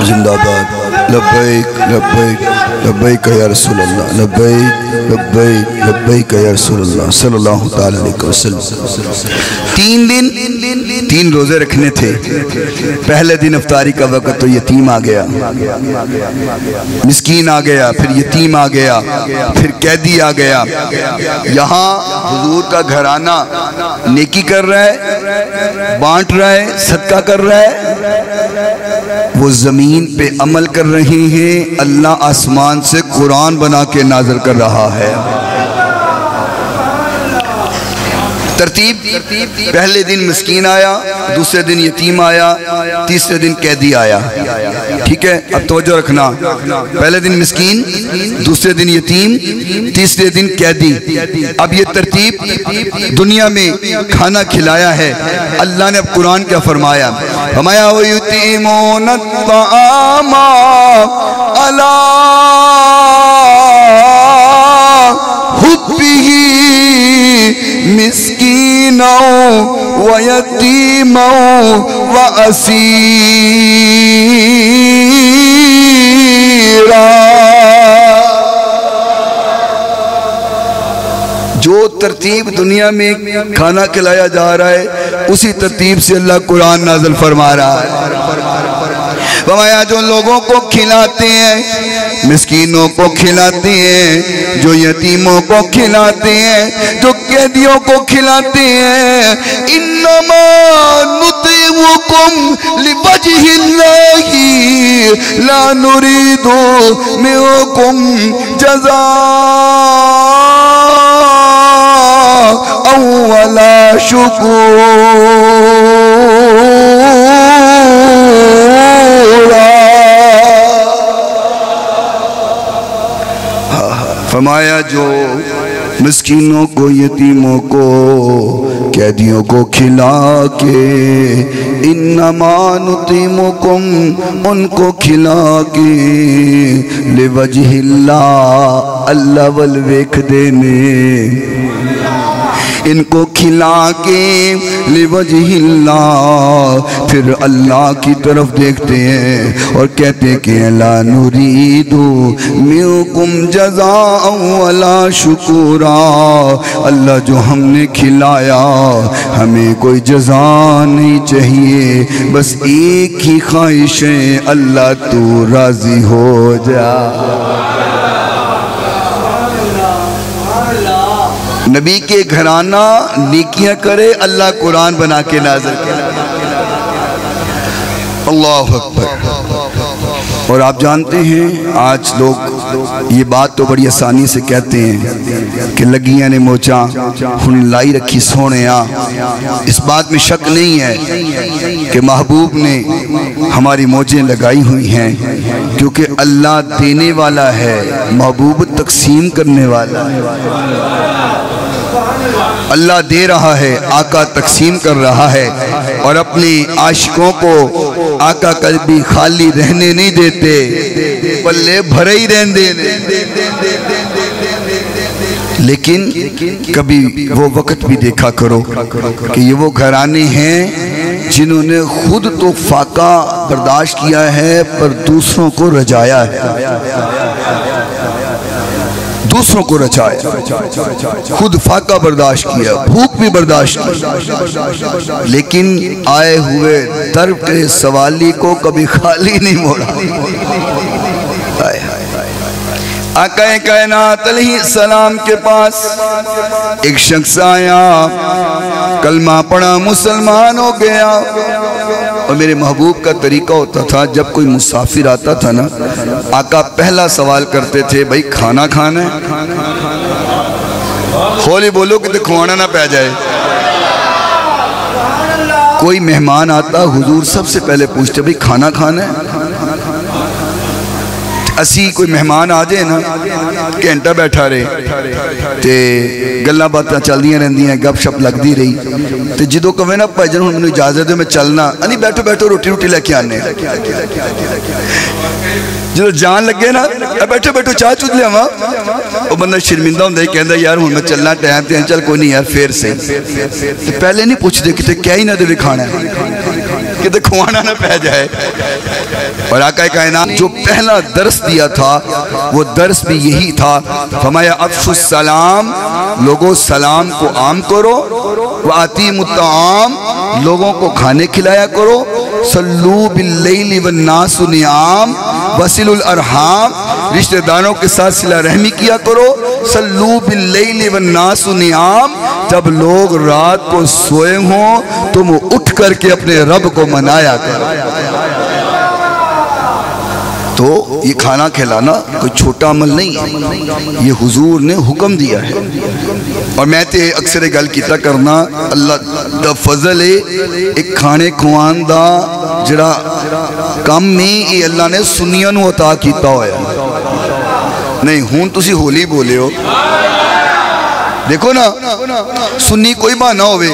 زندہ باد، لبیک لبیک لبیک یا رسول اللہ، لبیک لبیک لبیک یا رسول اللہ صلی اللہ تعالی علیہ وسلم۔ 3 دن 3 روزے رکھنے تھے۔ پہلے دن افطاری کا وقت تو یتیم آ گیا، مسکین آ گیا، پھر یتیم آ گیا، پھر قیدی آ گیا۔ یہاں حضور کا گھرانہ نیکی کر رہا ہے، بانٹ رہا ہے، صدقہ کر رہا ہے، وہ زمین پہ عمل کر رہے ہیں، اللہ آسمان سے قرآن بنا کے نازل کر رہا ہے۔ ترتیب، پہلے دن مسکین آیا، دوسرے دن یتیم آیا، تیسرے دن قیدی آیا۔ ٹھیک ہے، اب توجہ رکھنا، پہلے دن مسکین، دوسرے دن یتیم، تیسرے دن قیدی۔ اب یہ ترتیب دنیا میں کھانا کھلایا ہے، اللہ نے اب قرآن کیا فرمایا؟ فرمایا وَيُطْعِمُونَ الطَّعَامَ عَلَىٰ حُبِّهِ مسکینا ویتیما واسیرا۔ جو ترتیب دنیا میں کھانا کھلایا جا رہا ہے اسی ترتیب سے اللہ قرآن نازل فرما رہا ہے۔ فرمایا جو لوگوں کو کھلاتے ہیں، مسکینوں کو کھلاتے ہیں، جو یتیموں کو کھلاتے ہیں، جو قیدیوں کو کھلاتے ہیں، انما نطعمکم لوجہ اللہ لا نرید منکم جزاء ولا شکور۔ فرمایا جو مسکینوں کو، یتیموں کو، قیدیوں کو کھلا کے، انما نطعمکم ان کو کھلا کے، لوجہ اللہ اللہ والویکھ دینے، ان کو کھلا کے لوجہ اللہ، پھر اللہ کی طرف دیکھتے ہیں اور کہتے ہیں کہ لا نرید منکم جزاء ولا شکورا، اللہ جو ہم نے کھلایا ہمیں کوئی جزا نہیں چاہیے، بس ایک ہی خواہش ہے اللہ تو راضی ہو جا۔ نبی کے گھرانہ نیکیاں کرے، اللہ قرآن بنا کے نازل کرے۔ اللہ اکبر۔ اور آپ جانتے ہیں آج لوگ یہ بات تو بڑی آسانی سے کہتے ہیں کہ لگیاں نے موچاں ہن لائی رکھی سونےاں۔ اس بات میں شک نہیں ہے کہ محبوب نے ہماری موجیں لگائی ہوئی ہیں، کیونکہ اللہ دینے والا ہے، محبوب تقسیم کرنے والا ہے۔ اللہ دے رہا ہے، آقا تقسیم کر رہا ہے، اور اپنے عاشقوں کو آقا کبھی خالی رہنے نہیں دیتے، پلے بھرے ہی رہندے۔ لیکن کبھی وہ وقت بھی دیکھا کرو کہ یہ وہ گھرانے ہیں جنہوں نے خود تو فاقہ برداشت کیا ہے پر دوسروں کو رجایا ہے، دوسروں کو رجایا، خود فاقہ برداشت کیا، بھوک بھی برداشت کی، لیکن آئے ہوئے در کے سوالی کو کبھی خالی نہیں موڑا۔ آقا کائنات علیہ السلام کے پاس ایک شخص آیا، کلمہ پڑھا، مسلمان ہو گیا۔ اور میرے محبوب کا طریقہ ہوتا تھا جب کوئی مسافر آتا تھا نا، آقا پہلا سوال کرتے تھے، بھائی کھانا کھانا ہے؟ کھولی بولو کہ کھوانا نہ پہ جائے۔ کوئی مہمان آتا حضور سب سے پہلے پوچھتے، بھائی کھانا کھانا ہے؟ اسی کوئی مہمان آ جائے نا، گھنٹہ بیٹھا رہے تے گلاں باتاں چلدیاں رہندیاں، گپ شپ لگدی رہی تے جدوں کہے نا بھائی جان ہن مینوں اجازت دے میں چلنا، نہیں بیٹھو بیٹھو روٹی لے کے آنے، جدوں جان لگے نا بیٹھو بیٹھو چاہ چود لیاواں، وہ بندہ شرمندہ ہوندا ہی کہندا یار ہن میں چلنا ٹائم تے چل کوئی نہیں یار پھر صحیح، پہلے نہیں پوچھدے کتے کیا ہی نہ دے کھانا ہے، کتے کھوانا نہ پہ جائے۔ اور آقا کائنات جو پہلا درس دیا تھا وہ درس بھی یہی تھا، فرمایا افشوا السلام، لوگوں سلام کو عام کرو، وَأَطِیمُوا الطَّعَامَ، لوگوں کو کھانے کھلایا کرو، صلوا باللیل والناس نیام، وصلوا الارحام، رشتہ داروں کے ساتھ صلہ رحمی کیا کرو، صلوا باللیل والناس نیام، جب لوگ رات کو سوئے ہوں تم اٹھ کر کے اپنے رب کو منایا کرو۔ تو یہ کھانا کھلانا کوئی چھوٹا عمل نہیں ہے، یہ حضور نے حکم دیا ہے۔ اور میں تے اکثر گل کیتا کرنا، اللہ دا فضل ہے ایک کھانے کھوان دا جڑا کم نہیں، یہ اللہ نے سنیاں نو عطا کیتا ہویا نہیں۔ ہون تسی ہولی بولے ہو، دیکھو نا سنی کوئی بہانہ ہوئے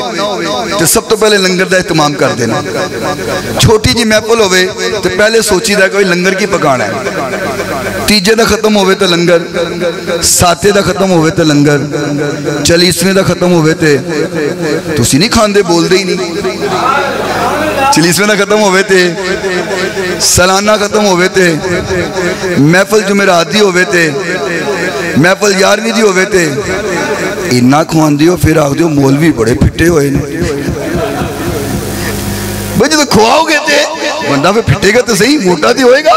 تو سب تو پہلے لنگر دا اہتمام کر دینا، چھوٹی جی محفل ہوئے تو پہلے سوچی دا کوئی لنگر کی پکانا ہے، تیجے دا ختم ہوئے تو لنگر، ساتے دا ختم ہوئے تو لنگر، 40ویں دا ختم ہوئے تے تو اسی نہیں کھاندے بول دے ہی نہیں، 40ویں دا ختم ہوئے تے سالانہ ختم ہوئے تے محفل جمعرات دی ہوئے تے محفل 11ویں دی ہوئے تے انہا کھوان دیو، پھر آگ دیو مولوی بڑے پھٹے ہوئے نے بھئی جو کھواؤ گے تے بندہ پہ پھٹے گا تو صحیح، موٹا دی ہوئے گا۔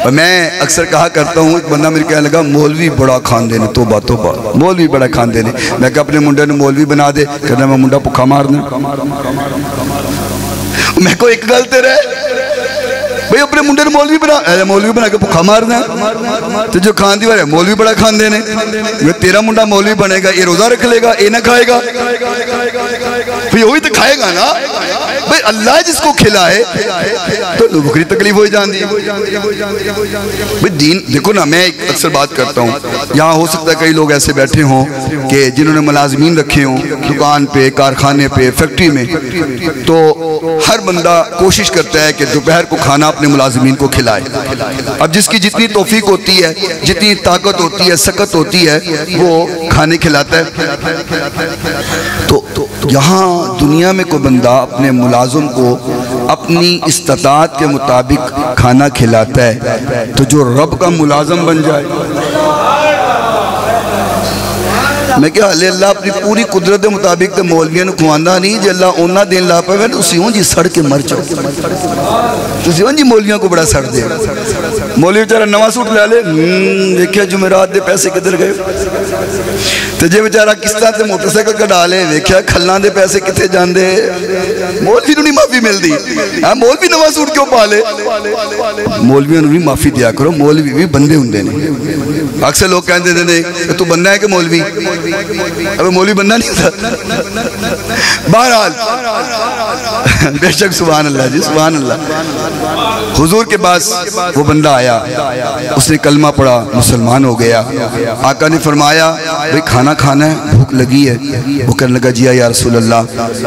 اور میں اکثر کہا کرتا ہوں، ایک بندہ میرے کہنے لگا مولوی بڑا کھان دینے، توبہ توبہ مولوی بڑا کھان دینے، میں کہا اپنے منڈے نے مولوی بنا دے، کہنا میں منڈا پکھا مارنا، میں کو ایک گلتے رہے بھئی اپنے منڈے نے مولوی بنا کے بھکھا مارنا ہے، تو جو کھان دی ہے مولوی بڑا کھان دینے، تیرا منڈا مولوی بنے گا، یہ روزہ رکھ لے گا، یہ نہ کھائے گا، بھئی وہی تو کھائے گا نا، بھئی اللہ جس کو کھلائے تو بکری تکلیف ہو جاندی۔ بھئی دین دیکھو نا، میں ایک اکثر بات کرتا ہوں، یہاں ہو سکتا ہے کئی لوگ ایسے بیٹھے ہوں کہ جنہوں نے ملازمین رکھے ہوں دکان پہ، کارخانے پہ، فیکٹری میں، تو ہر بندہ کوشش کرتا ہے کہ دوپہر کو کھانا اپنے ملازمین کو کھلائے۔ اب جس کی جتنی توفیق ہوتی ہے، جتنی طاقت ہوتی ہے، سکت ہوتی ہے، وہ کھانے کھلاتا ہے۔ تو یہاں دنیا میں کوئی بندہ اپنے ملازم کو اپنی استطاعت کے مطابق کھانا کھلاتا ہے تو جو رب کا ملازم بن جائے، میں کہا لے اللہ اپنی پوری قدرت دے مطابق تے مولویاں نو کھواندہ نہیں، جے اللہ اونا دین لا پہ تو اسی ہوں جی سڑ کے مر جاؤ، اسی ہوں جی مولویاں کو بڑا سڑ دے، مولوی بیچارہ نواں سوٹ لے لے، دیکھیا جمعرات دے پیسے کدھر گئے، تو جے بیچارہ کس طرح تے موٹر سائیکل کا ڈالے، دیکھیا کھلان دے پیسے کتے جان دے، مولوی نو نہیں معافی مل دی، مولوی نواں سوٹ کیوں پالے، مولویوں نو بھی معافی دیا کرو، مولوی بھی بندے ہندے نہیں۔ اکثر لوگ کہتے ہیں تو بندہ ہے کہ مولوی، اب مولوی بندہ نہیں تھا۔ بہرحال بے شک سبحان اللہ جی، سبحان اللہ۔ حضور کے پاس وہ بندہ آیا آیا، اس نے کلمہ پڑھا، مسلمان ہو گیا۔ آقا نے فرمایا بھئی کھانا کھانا ہے، بھوک لگی ہے؟ وہ کہنے لگا جی یا رسول اللہ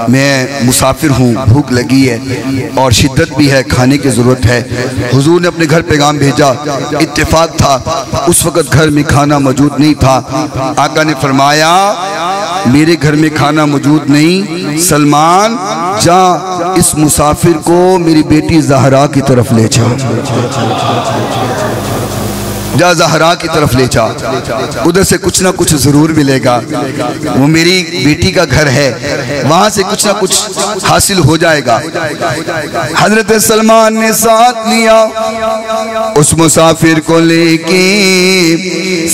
میں مسافر ہوں، بھوک لگی ہے اور شدت بھی ہے، کھانے کی ضرورت ہے۔ حضور نے اپنے گھر پیغام بھیجا، اتفاق تھا اس وقت گھر میں کھانا موجود نہیں تھا۔ آقا نے فرمایا میرے گھر میں کھانا موجود نہیں، سلمان جا اس مسافر کو میری بیٹی زہرا کی طرف لے جا، جا زہرا کی طرف لے جا، ادھر سے کچھ نہ کچھ ضرور ملے گا، وہ میری بیٹی کا گھر ہے، وہاں سے کچھ نہ کچھ حاصل ہو جائے گا۔ حضرت سلمان نے ساتھ لیا، اس مسافر کو لے کے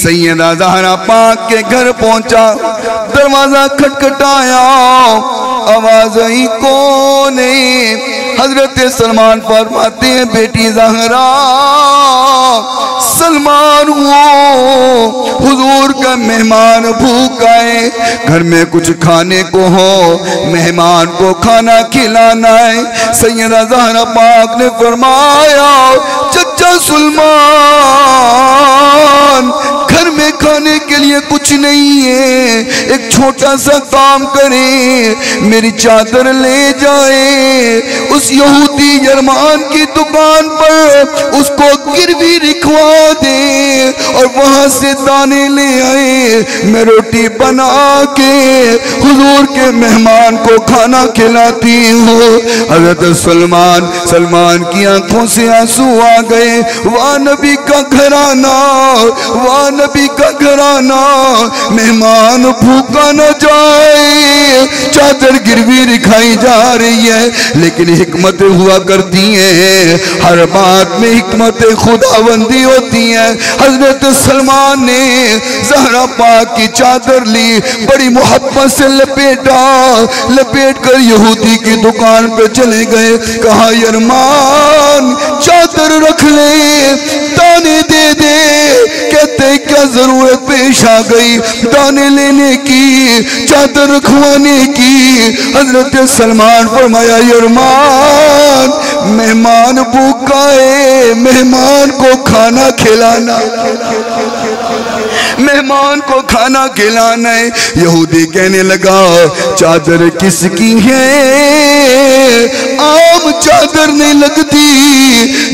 سیدہ زہرا پاک کے گھر پہنچا، دروازہ کھٹکھٹایا، آواز آئی کون ہے؟ حضرت سلمان فرماتے ہیں بیٹی زہرا سلمان ہو، حضور کا مہمان بھوک آئے، گھر میں کچھ کھانے کو ہو، مہمان کو کھانا کھلانا ہے۔ سیدہ زہرا پاک نے فرمایا چچا سلمان گھر میں کھانے کے لیے کچھ نہیں ہے، ایک چھوٹا سا کام کریں، میری چادر لے جائیں، اس یہودی یرمان کی دکان پر اس کو گروی رکھوا دیں اور وہاں سے دانے لے آئیں، میں روٹی بنا کے حضور کے مہمان کو کھانا کھلاتی ہوں۔ حضرت سلمان کی آنکھوں سے آنسو آ گئے، واہ نبی کا گھرانہ، واہ نبی کا گھرانہ، مہمان بھوکا نہ جائے، چادر گروی رکھائی جا رہی ہے، لیکن حکمتیں ہوا کرتی ہیں، ہر بات میں حکمت خداوندی ہوتی ہے۔ حضرت سلمان نے زہرا پاک کی چادر لی، بڑی محبت سے لپیٹ کر یہودی کی دکان پہ چلے گئے، کہا یرمان چادر رکھ لے، دانے دے دے، کہتے کیا ضرورت پیش آ گئی دانے لینے کی، چادر رکھوانے کی؟ حضرت سلمان فرمایا یرمان مہمان بھوکا ہے، مہمان کو کھانا کھلانا، مہمان کو کھانا کھلانا ہے۔ یہودی کہنے لگا چادر کس کی ہے؟ عام چادر نہیں لگتی،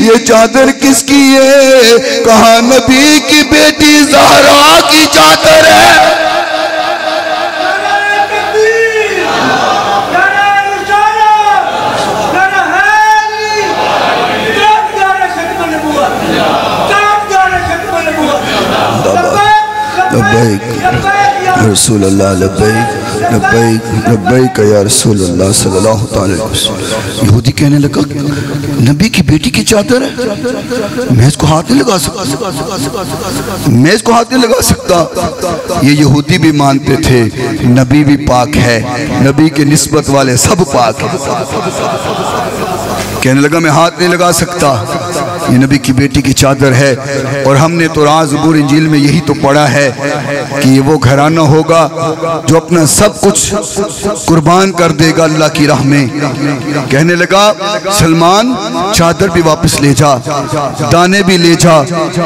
یہ چادر کس کی ہے؟ کہا نبی کی بیٹی زہرا کی چادر ہے۔ لبیک رسول اللہ، لبیک لبیک لبیک یا رسول اللہ صلی اللہ علیہ وسلم۔ یہودی کہنے لگا نبی کی بیٹی کی چادر ہے، میں اس کو ہاتھ نہیں لگا سکتا، میں اس کو ہاتھ نہیں لگا سکتا۔ یہ یہودی بھی مانتے تھے نبی بھی پاک ہے، نبی کے نسبت والے سب پاک ہیں۔ کہنے لگا میں ہاتھ نہیں لگا سکتا، یہ نبی کی بیٹی کی چادر ہے، اور ہم نے تو زبور انجیل میں یہی تو پڑھا ہے کہ یہ وہ گھرانہ ہوگا جو اپنا سب کچھ قربان کر دے گا اللہ کی راہ میں۔ کہنے لگا سلمان چادر بھی واپس لے جا، دانے بھی لے جا،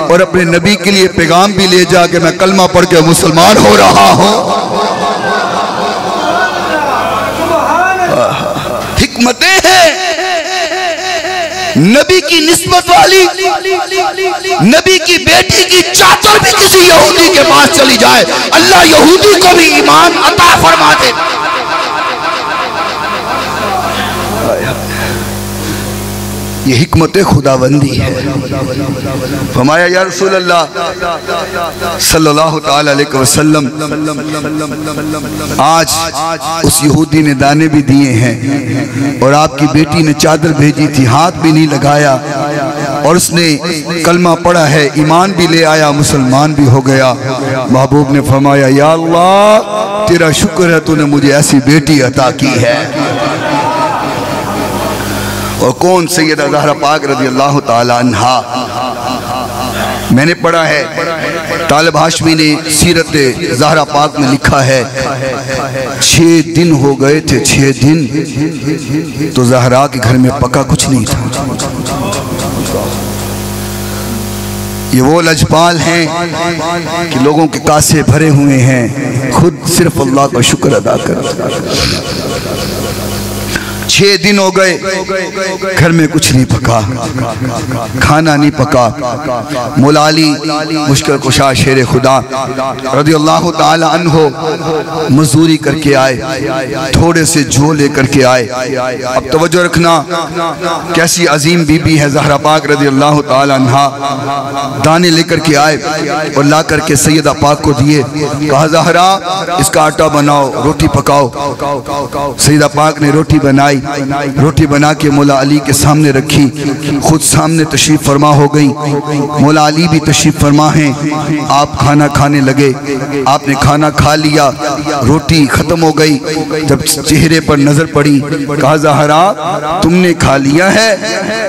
اور اپنے نبی کے لیے پیغام بھی لے جا کہ میں کلمہ پڑھ کے مسلمان ہو رہا ہوں۔ حکمتیں ہیں نبی کی نسبت والی، نبی کی بیٹی کی چادر بھی کسی یہودی کے پاس چلی جائے، اللہ یہودی کو بھی ایمان عطا فرما دے۔ یہ حکمت خداوندی ہے۔ فرمایا یا رسول اللہ صلی اللہ تعالی علیہ وسلم آج اس یہودی نے دانے بھی دیے ہیں اور آپ کی بیٹی نے چادر بھیجی تھی، ہاتھ بھی نہیں لگایا، اور اس نے کلمہ پڑھا ہے، ایمان بھی لے آیا، مسلمان بھی ہو گیا۔ محبوب نے فرمایا یا اللہ تیرا شکر ہے تو نے مجھے ایسی بیٹی عطا کی ہے۔ اور کون؟ سیدہ زہرا پاک رضی اللہ تعالی عنہا۔ میں نے پڑھا ہے طالب ہاشمی نے سیرت زہرا پاک میں لکھا ہے 6 دن ہو گئے تھے، 6 دن تو زہرا کے گھر میں پکا کچھ نہیں تھا۔ یہ وہ لجپال ہیں کہ لوگوں کے کاسے بھرے ہوئے ہیں، خود صرف اللہ کا شکر ادا کرتے ہیں۔ 6 دن ہو گئے، گھر میں کچھ نہیں پکا، کھانا نہیں پکا۔ مولا علی مشکل کشا شیر خدا رضی اللہ تعالی عنہ مزدوری کر کے آئے، تھوڑے سے جو لے کر کے آئے۔ اب توجہ رکھنا، کیسی عظیم بی بی ہے زہرا پاک رضی اللہ تعالی عنہ۔ دانے لے کر کے آئے اور لا کر کے سیدہ پاک کو دیے، کہا زہرا اس کا آٹا بناؤ، روٹی پکاؤ۔ سیدہ پاک نے روٹی بنائی، روٹی بنا کے مولا علی کے سامنے رکھی، خود سامنے تشریف فرما ہو گئی۔ مولا علی بھی تشریف فرما ہیں، آپ کھانا کھانے لگے۔ آپ نے کھانا کھا لیا، روٹی ختم ہو گئی۔ جب چہرے پر نظر پڑی، کہا زہرا تم نے کھا لیا ہے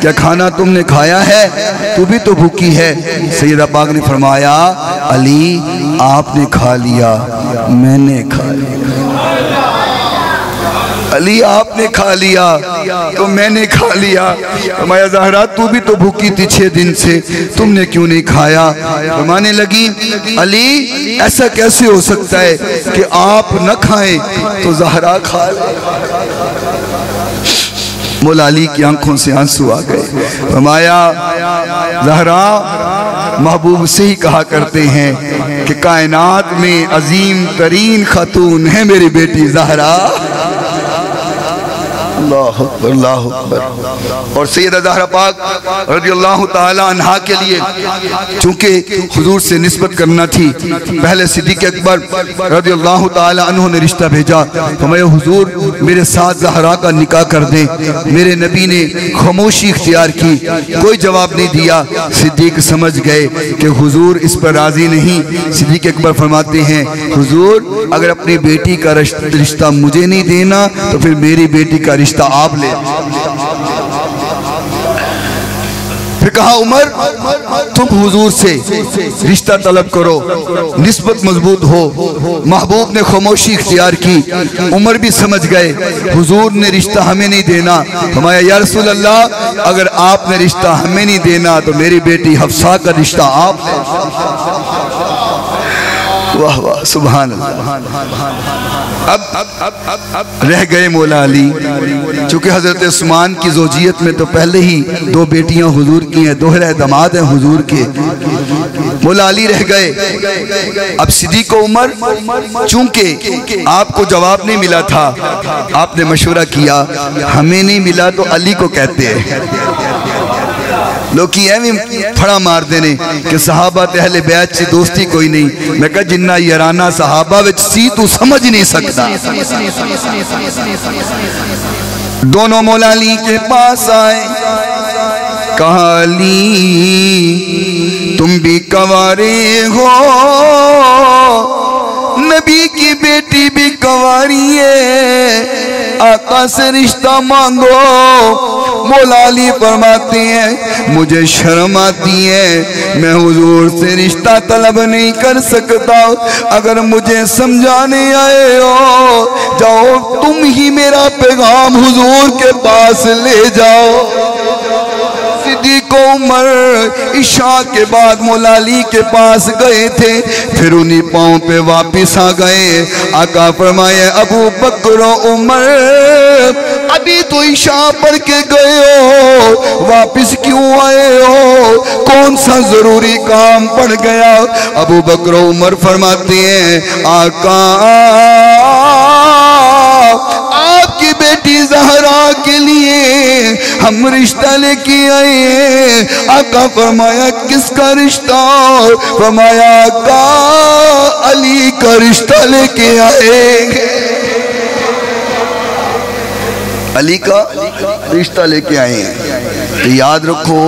کیا؟ کھانا تم نے کھایا ہے؟ تو بھی تو بھوکی ہے۔ سیدہ پاک نے فرمایا علی آپ نے کھا لیا، میں نے کھا لیا۔ علی آپ نے کھا لیا تو میں نے کھا لیا۔ فرمایا زہرا تو بھی تو بھوکی تھی 6 دن سے، تم نے کیوں نہیں کھایا؟ فرمانے لگی علی ایسا کیسے ہو سکتا ہے کہ آپ نہ کھائیں تو زہرا کھا لے؟ مولا علی کی آنکھوں سے آنسو آ گئے۔ فرمایا زہرا محبوب سے ہی کہا کرتے ہیں کہ کائنات میں عظیم ترین خاتون ہے میری بیٹی زہرا۔ اللہ اکبر اللہ اکبر۔ اور سیدہ زہرا پاک رضی اللہ تعالی عنہ کے لیے چونکہ حضور سے نسبت کرنا تھی، پہلے صدیق اکبر رضی اللہ تعالی عنہ نے رشتہ بھیجا، فرمایا حضور میرے ساتھ زہرا کا نکاح کر دیں۔ میرے نبی نے خاموشی اختیار کی، کوئی جواب نہیں دیا۔ صدیق سمجھ گئے کہ حضور اس پر راضی نہیں۔ صدیق اکبر فرماتے ہیں حضور اگر اپنی بیٹی کا رشتہ مجھے نہیں دینا تو پھر میری بیٹی کا رشتہ آپ لے۔ پھر کہا عمر تم حضور سے رشتہ طلب کرو، نسبت مضبوط ہو۔ محبوب نے خاموشی اختیار کی، عمر بھی سمجھ گئے حضور نے رشتہ ہمیں نہیں دینا۔ فرمایا یا رسول اللہ اگر آپ نے رشتہ ہمیں نہیں دینا تو میری بیٹی حفصہ کا رشتہ آپ لے۔ واہ واہ سبحان اللہ۔ اب رہ گئے مولا علی، چونکہ حضرت عثمان کی زوجیت میں تو پہلے ہی 2 بیٹیاں حضور کی ہیں، دوہرے داماد ہیں حضور کے۔ مولا علی رہ گئے۔ اب صدیق و عمر چونکہ آپ کو جواب نہیں ملا تھا، آپ نے مشورہ کیا ہمیں نہیں ملا تو علی کو کہتے ہیں۔ لوگ کی ایویں پھڑا مار دینے کہ صحابہ اہل بیعت سے دوستی کوئی نہیں۔ میں کہا جنہ یارانہ صحابہ وچ سی تو سمجھ نہیں سکتا۔ دونوں مولا علی کے پاس آئے، کہا علی تم بھی کنوارے ہو، نبی کی بیٹی بھی کنواری ہے، آقا سے رشتہ مانگو۔ مولا علی فرماتے ہیں مجھے شرم آتی ہے، میں حضور سے رشتہ طلب نہیں کر سکتا، اگر مجھے سمجھانے آئے ہو جاؤ تم ہی میرا پیغام حضور کے پاس لے جاؤ۔ صدیق و عمر عشاء کے بعد مولا علی کے پاس گئے تھے، پھر انہی پاؤں پہ واپس آ گئے۔ آقا فرمائے ابو بکر و عمر ابھی تو عشاء پڑھ کے گئے ہو، واپس کیوں آئے ہو؟ کون سا ضروری کام پڑ گیا؟ ابو بکر و عمر فرماتے ہیں آقا آپ کی بیٹی زہرا کے لیے ہم رشتہ لے کے آئے ہیں۔ آقا فرمایا کس کا رشتہ؟ فرمایا آقا علی کا رشتہ لے کے آئے ہیں، علی کا رشتہ لے کے آئے ہیں۔ تو یاد رکھو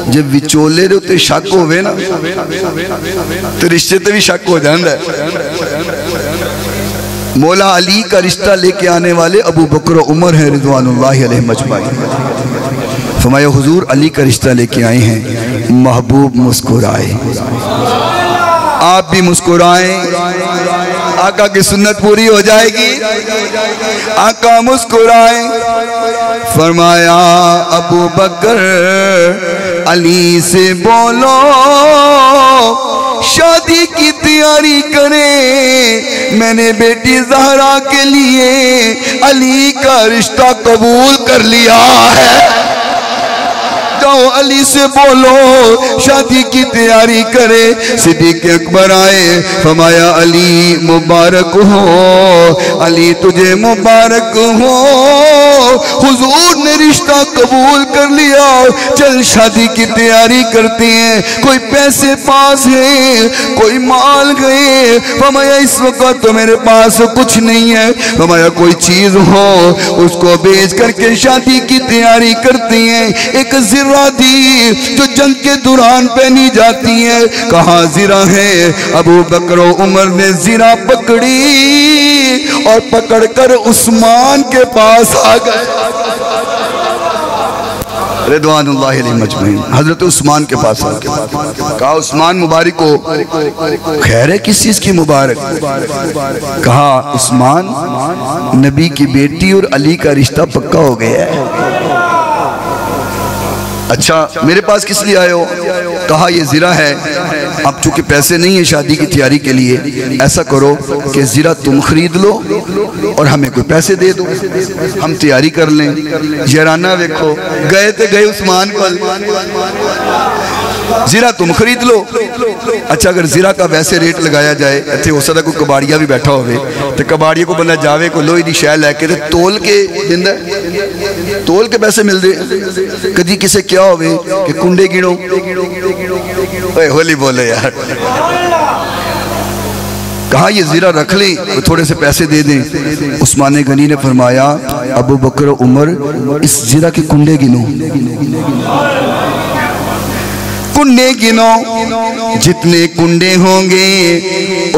جب وچولے دے تے شک ہوئے نا تو رشتے تے بھی شک ہو جاندہ ہے۔ مولا علی کا رشتہ لے کے آنے والے ابو بکر و عمر ہیں رضوان اللہ علیہ مجمعین۔ فرمایا حضور علی کا رشتہ لے کے آئے ہیں۔ محبوب مسکرائے، آپ بھی مسکرائیں۔ آقا کی سنت پوری ہو جائے گی۔ آقا مسکرائے، فرمایا ابو بکر علی سے بولو شادی کی تیاری کریں، میں نے بیٹی زہرا کے لیے علی کا رشتہ قبول کر لیا ہے۔ جاؤ علی سے بولو شادی کی تیاری کرے۔ صدیق اکبر آئے، فرمایا علی مبارک ہو، علی تجھے مبارک ہو، حضور نے رشتہ قبول کر لیا، چل شادی کی تیاری کرتے ہیں۔ کوئی پیسے پاس ہیں، کوئی مال گئے، فرمایا اس وقت تو میرے پاس کچھ نہیں ہے، فرمایا کوئی چیز ہو اس کو بیچ کر کے شادی کی تیاری کرتے ہیں۔ ایک زرہ دی جو جنگ کے دوران پہنی جاتی ہے، کہاں زرہ ہے؟ ابو بکر و عمر نے زرہ پکڑی اور پکڑ کر عثمان کے پاس آ گئے رضوان اللہ علیہ مجمعین۔ حضرت عثمان کے پاس آ گئے، کہا عثمان مبارک ہو، خیر ہے کس چیز کی مبارک؟ کہا عثمان نبی کی بیٹی اور علی کا رشتہ پکا ہو گیا ہے۔ اچھا میرے پاس کس لیے آئے ہو؟ کہا یہ زرہ ہے، اب چونکہ پیسے نہیں ہیں شادی کی تیاری کے لیے، ایسا کرو کہ زرہ تم خرید لو اور ہمیں کوئی پیسے دے دو، ہم تیاری کر لیں۔ جیرانہ دیکھو، گئے تھے گئے عثمان کو، زرہ تم خرید لو۔ اچھا اگر زرہ کا ویسے ریٹ لگایا جائے، ایتھے ہو سکتا کوئی کباڑیا بھی بیٹھا ہوئے تو کباڑیا کو بندہ جاوے کو لوئی دی شے لے کے تول کے دیندہ ہے، تول کے پیسے مل دے۔ کدی کسے کیا ہوئے کہ کنڈے گنو، اے ہولی بولے یار، کہا یہ زرہ رکھ لیں تھوڑے سے پیسے دے دیں۔ عثمان غنی نے فرمایا ابو بکر و عمر اس زرہ کے کنڈے گنو، کنڈے گنو، جتنے کنڈے ہوں گے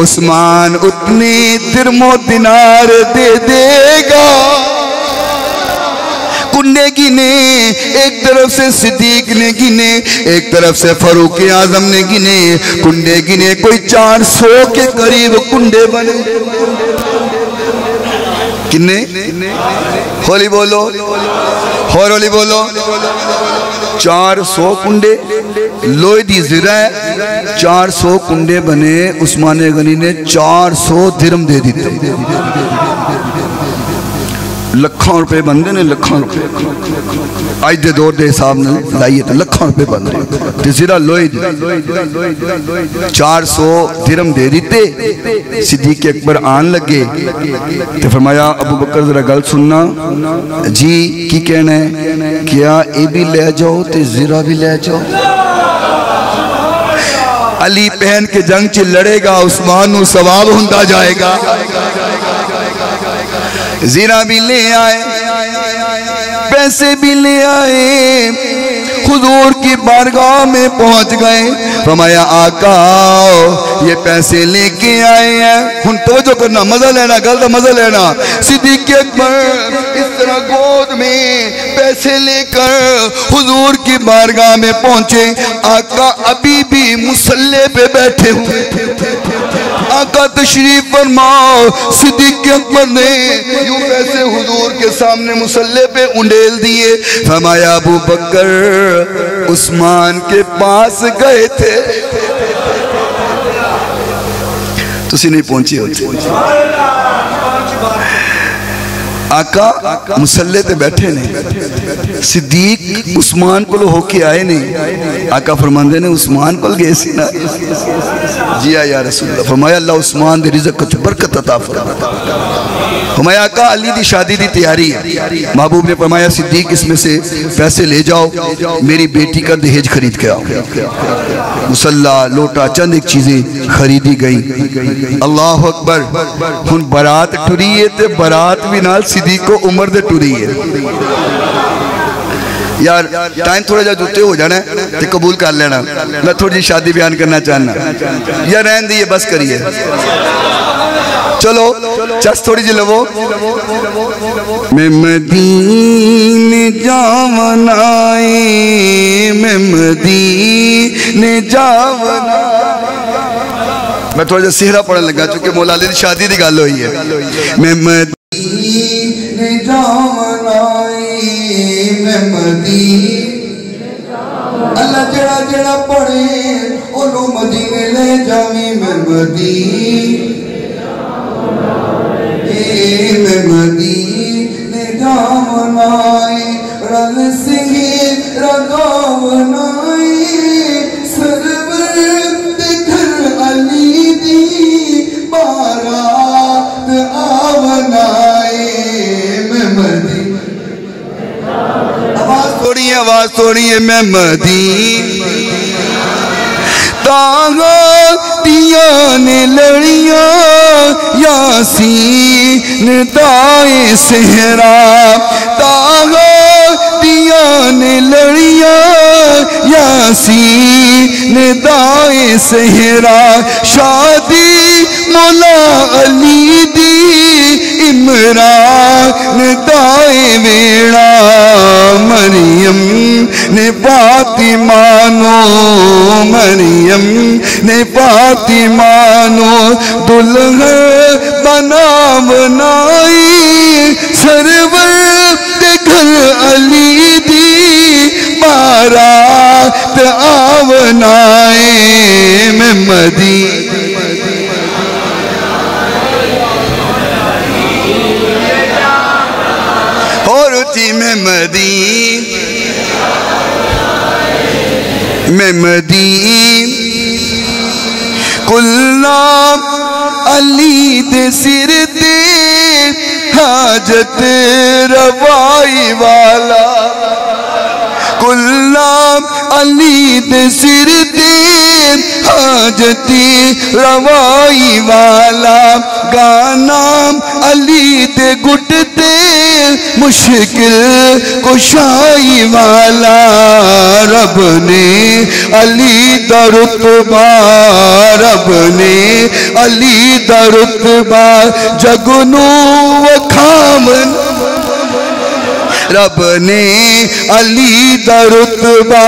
عثمان اتنے درم و دینار دے دے گا۔ کنڈے گنے، ایک طرف سے صدیق نے گنے، ایک طرف سے فاروق اعظم نے گنے، کنڈے گنے کوئی 400 کے قریب کنڈے بنے۔ کنے؟ ہولی بولو، ہولی بولو، 400 کنڈے، لوئی دی زرہ ہے، 400 کنڈے بنے۔ عثمان غنی نے 400 درم دے دیتے، لکھاں روپے بندے نے، لکھاں روپے آج دے دور دے حساب نے لائیے تو لکھاں روپے بندے تے زرہ لوئی دی 400 درم دے دیتے۔ صدیق اکبر آن لگے تے فرمایا ابو بکر ذرا گل سننا جی کی کہنا ہے؟ کیا اے بھی لے جاؤ تے زرہ بھی لے جاؤ؟ علی پہن کے جنگ چ لڑے گا، عثمان نو ثواب ہوندا جائے گا۔ زرہ بھی لے آئے، پیسے بھی لے آئے، حضور کی بارگاہ میں پہنچ گئے۔ فرمایا آقا یہ پیسے لے کے آئے ہیں، ہن توجہ کرنا، مزہ لینا، گل دا مزہ لینا۔ صدیق اکبر اس طرح گود میں پیسے لے کر حضور کی بارگاہ میں پہنچے۔ آقا ابھی بھی مصلی پہ بیٹھے ہوئے، آقا تشریف فرماؤ۔ صدیق اکبر نے یوں پیسے حضور کے سامنے مصلی پہ انڈیل دیے۔ فرمایا ابو بکر عثمان کے پاس گئے تھے، تسی نہیں پہنچے ہوتے۔ آقا مصلی تے بیٹھے نہیں، صدیق عثمان کو ہو کے آئے نہیں۔ آقا فرماندے نے عثمان کو گئے سی نا جی یا رسول اللہ۔ فرمایا اللہ عثمان دے رزق کو برکت عطا فرما۔ فرمایا آقا علی دی شادی دی تیاری ہے۔ محبوب نے فرمایا صدیق اس میں سے پیسے لے جاؤ، میری بیٹی کا دہیج خرید کے آؤ۔ مصلی، لوٹا، چند ایک چیزیں خریدی گئی۔ اللہ اکبر۔ ہن برات ٹریے تے برات بھی نال صدیق کو عمر دے ٹریے۔ یار ٹائم تھوڑا جا دوتے ہو جانا ہے تے قبول کر لینا، میں تھوڑی جی شادی بیان کرنا چاہنا یا رہن دیئے بس کریے، چلو چس تھوڑی جی لو۔ میں مدینے جاون آئے، میں مدینے جاون آئے، میں تھوڑا جا سہرہ پڑھنے لگا چونکہ مولا علی شادی دی گل ہوئی ہے میں مدینے اللہ جڑا جڑا پڑھے انہوں مدینے لے جاوی میں مدینے جاونائی رل سنگی رگاونائی سرور دکھر علی دی بارات آونائی میں مدینے آواز توڑی ہے میں مدینے تاغا دیان لڑیاں یاسین دائے سہرا تاغا دیان لڑیاں یاسین دائے سہرا شادی مولا علی دی عمران دائے ویڑا مریم نے فاطمانو مریم نے فاطمانو دلہن بنا بنائی سرور دے گھر علی دی بارات آونائے میں مدینے اور تھی میں مدین کلنا علی دے سر دے حاجت روائی والا کلنا علی دے سر دے حاجت روائی والا گانا علی دے گھٹ دے مشکل کشائی والا رب نے علی دا رتبہ رب نے علی دا رتبہ جگنو وکھامن رب نے علی دا رتبہ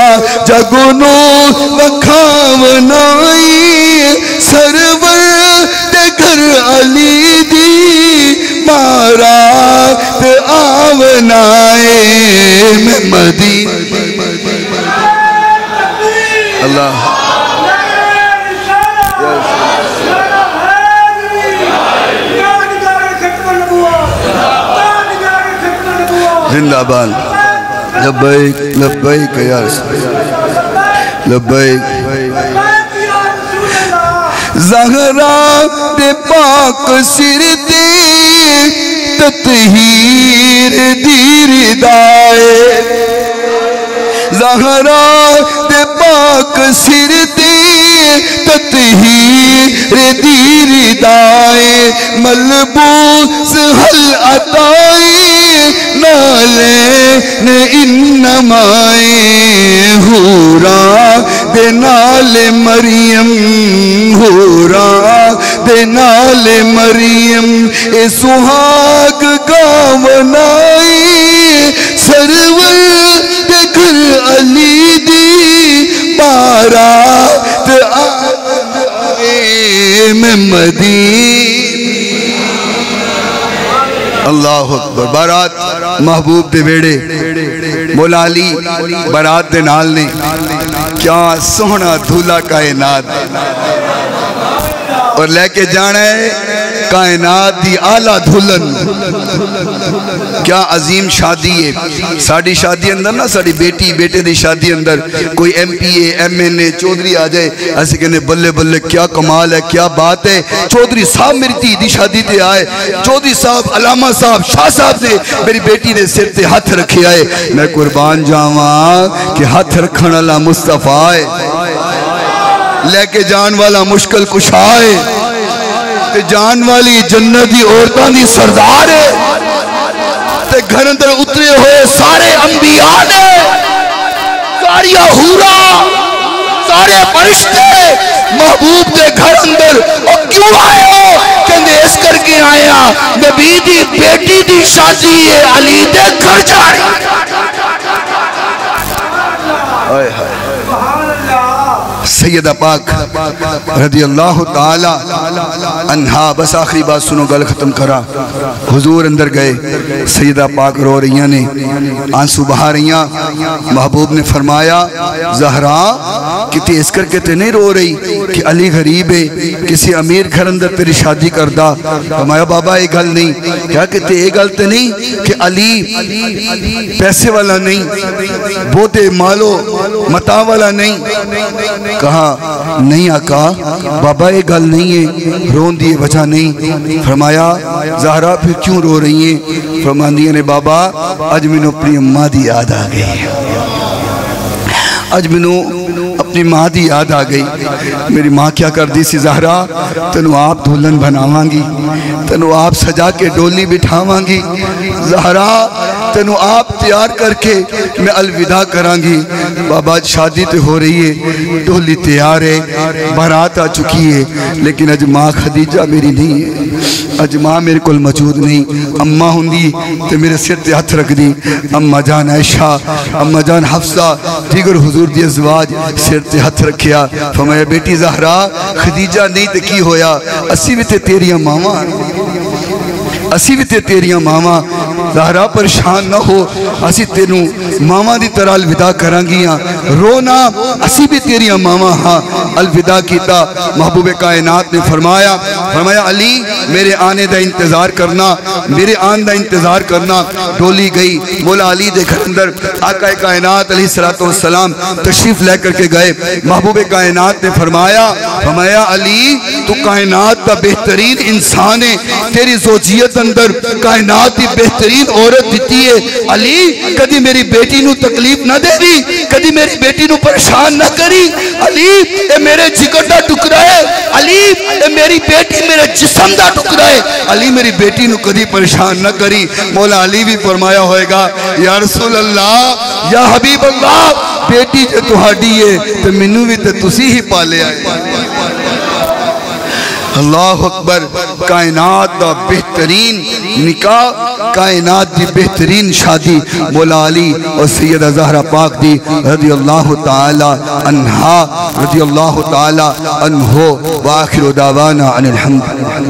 جگنو وکھامنائی سرور دے گھر علی دی بارات آونائے میں مدینے اللہ زندہ بان لبیک لبیک یا رسول لبیک زہرا دے پاک سر دے تطہیر دیر دائے زہرا دے پاک سر دے تطہیر دیر دائے ملبوس حل عطائی نالے انمائے ہورا دے نال مریم ہورا دے نال مریم اے سہاگ گاونائی سرور دے گھر علی دی بارات آونائے میں مدینے اللہ اکبر بارات محبوب دے بیڑے مولا علی بارات دے نال نے کیا سونا دھولا کائنات اور لے کے جانا ہے کائنات دی آلہ دھلن کیا عظیم شادی ہے ساڑی شادی اندر نا ساڑی بیٹی بیٹے دی شادی اندر کوئی M P A M N A Chaudhry آ جائے ایسے کہنے بلے بلے کیا کمال ہے کیا بات ہے چودری صاحب میری تھی دی شادی تے آئے چودری صاحب علامہ صاحب شاہ صاحب نے میری بیٹی نے سر تے ہاتھ رکھے آئے میں قربان جاواں کہ ہاتھ رکھن اللہ مصطفیٰ ہے لے کے جان والا مشکل کشائے تے جان والی جنتی عورتاں دی سردار ہے تے گھر اندر اترے ہوئے سارے انبیاء نے ساری حورا سارے فرشتے محبوب دے گھر اندر اور کیوں آئے ہو کہندے اس کر کے آیا نبی دی بیٹی دی شادی ہے علی دے گھر جا رہی سیدہ پاک رضی اللہ تعالی عنہا. بس آخری بات سنو, گل ختم کرا. حضور اندر گئے, سیدہ پاک رو رہیاں نے, آنسو بہا رہیاں. محبوب نے فرمایا زہرا کتے اس کر کے تے نہیں رو رہی کہ علی غریب ہے, کسی امیر گھر اندر تیری شادی کردہ. فرمایا بابا یہ گل نہیں. کیا کہتے یہ گل تے نہیں کہ علی پیسے والا نہیں, بہت مالو متا والا نہیں. کہا نہیں آقا بابا یہ گل نہیں ہے, رون دی وجہ نہیں. فرمایا زہرا پھر کیوں رو رہی ہیں؟ فرماندی نے بابا اج میں نے اپنی اماں دی یاد آ گئی, اج میں نے اپنی ماں دی یاد آ گئی. میری ماں کیا کر دی سی زہرا, تنو آپ دھولن بناواں گی, تنو آپ سجا کے ڈولی بٹھاواں گی, زہرا تنو آپ تیار کر کے میں الوداع کراں گی. بابا شادی تے ہو رہی ہے, ڈولی تیار ہے, بارات آ چکی ہے, لیکن اج ماں خدیجہ میری نہیں ہے, اج ماں میرے کول موجود نہیں. اماں ہوندی تے میرے سر تے ہاتھ رکھ دی, اماں جان عائشہ, اماں جان حفصہ, دیگر حضور دی ازواج سر تے ہاتھ رکھیا. فرمایا بیٹی زہرا خدیجہ نہیں تے کی ہویا, اسی بھی تے تیریاں ماما, اسی بھی تے تیریاں ماما. زہرا پریشان نہ ہو, اسی تینوں ماما دی طرح الوداع کرانگیاں, رونا اسی بھی تیریاں ماما. ہاں الوداع کیتا. محبوب کائنات نے فرمایا علی میرے آنے دا انتظار کرنا, میرے آن دا انتظار کرنا. ڈولی گئی, مولا علی دے گھر اندر آقا کائنات علیہ السلام تشریف لے کر کے گئے. محبوب کائنات نے فرمایا علی تو کائنات دا بہترین انسان ہے, تیری زوجیت اندر کائنات دی بہترین عورت دیتی ہے. علی کدی میری بیٹی نو تکلیف نہ دے دی, کدی میری بیٹی نو پریشان نہ کری. علی اے میرے جگر دا ٹکڑا ہے, علی اے میری بیٹی میرے جسم دا ٹکڑا ہے, علی میری بیٹی نو کدی پریشان نہ کری. مولا علی بھی فرمایا ہوئے گا یا رسول اللہ, یا حبیب اللہ, بیٹی جو تہاڈی ہے تو منو بھی تو تسی ہی پالے آئے. اللہ اکبر. کائنات دا بہترین نکاح, کائنات دی بہترین شادی مولا علی اور سیدہ زہرا پاک دی رضی اللہ تعالی عنہا, رضی اللہ تعالی عنہ. وآخر دعوانا عن الحمد.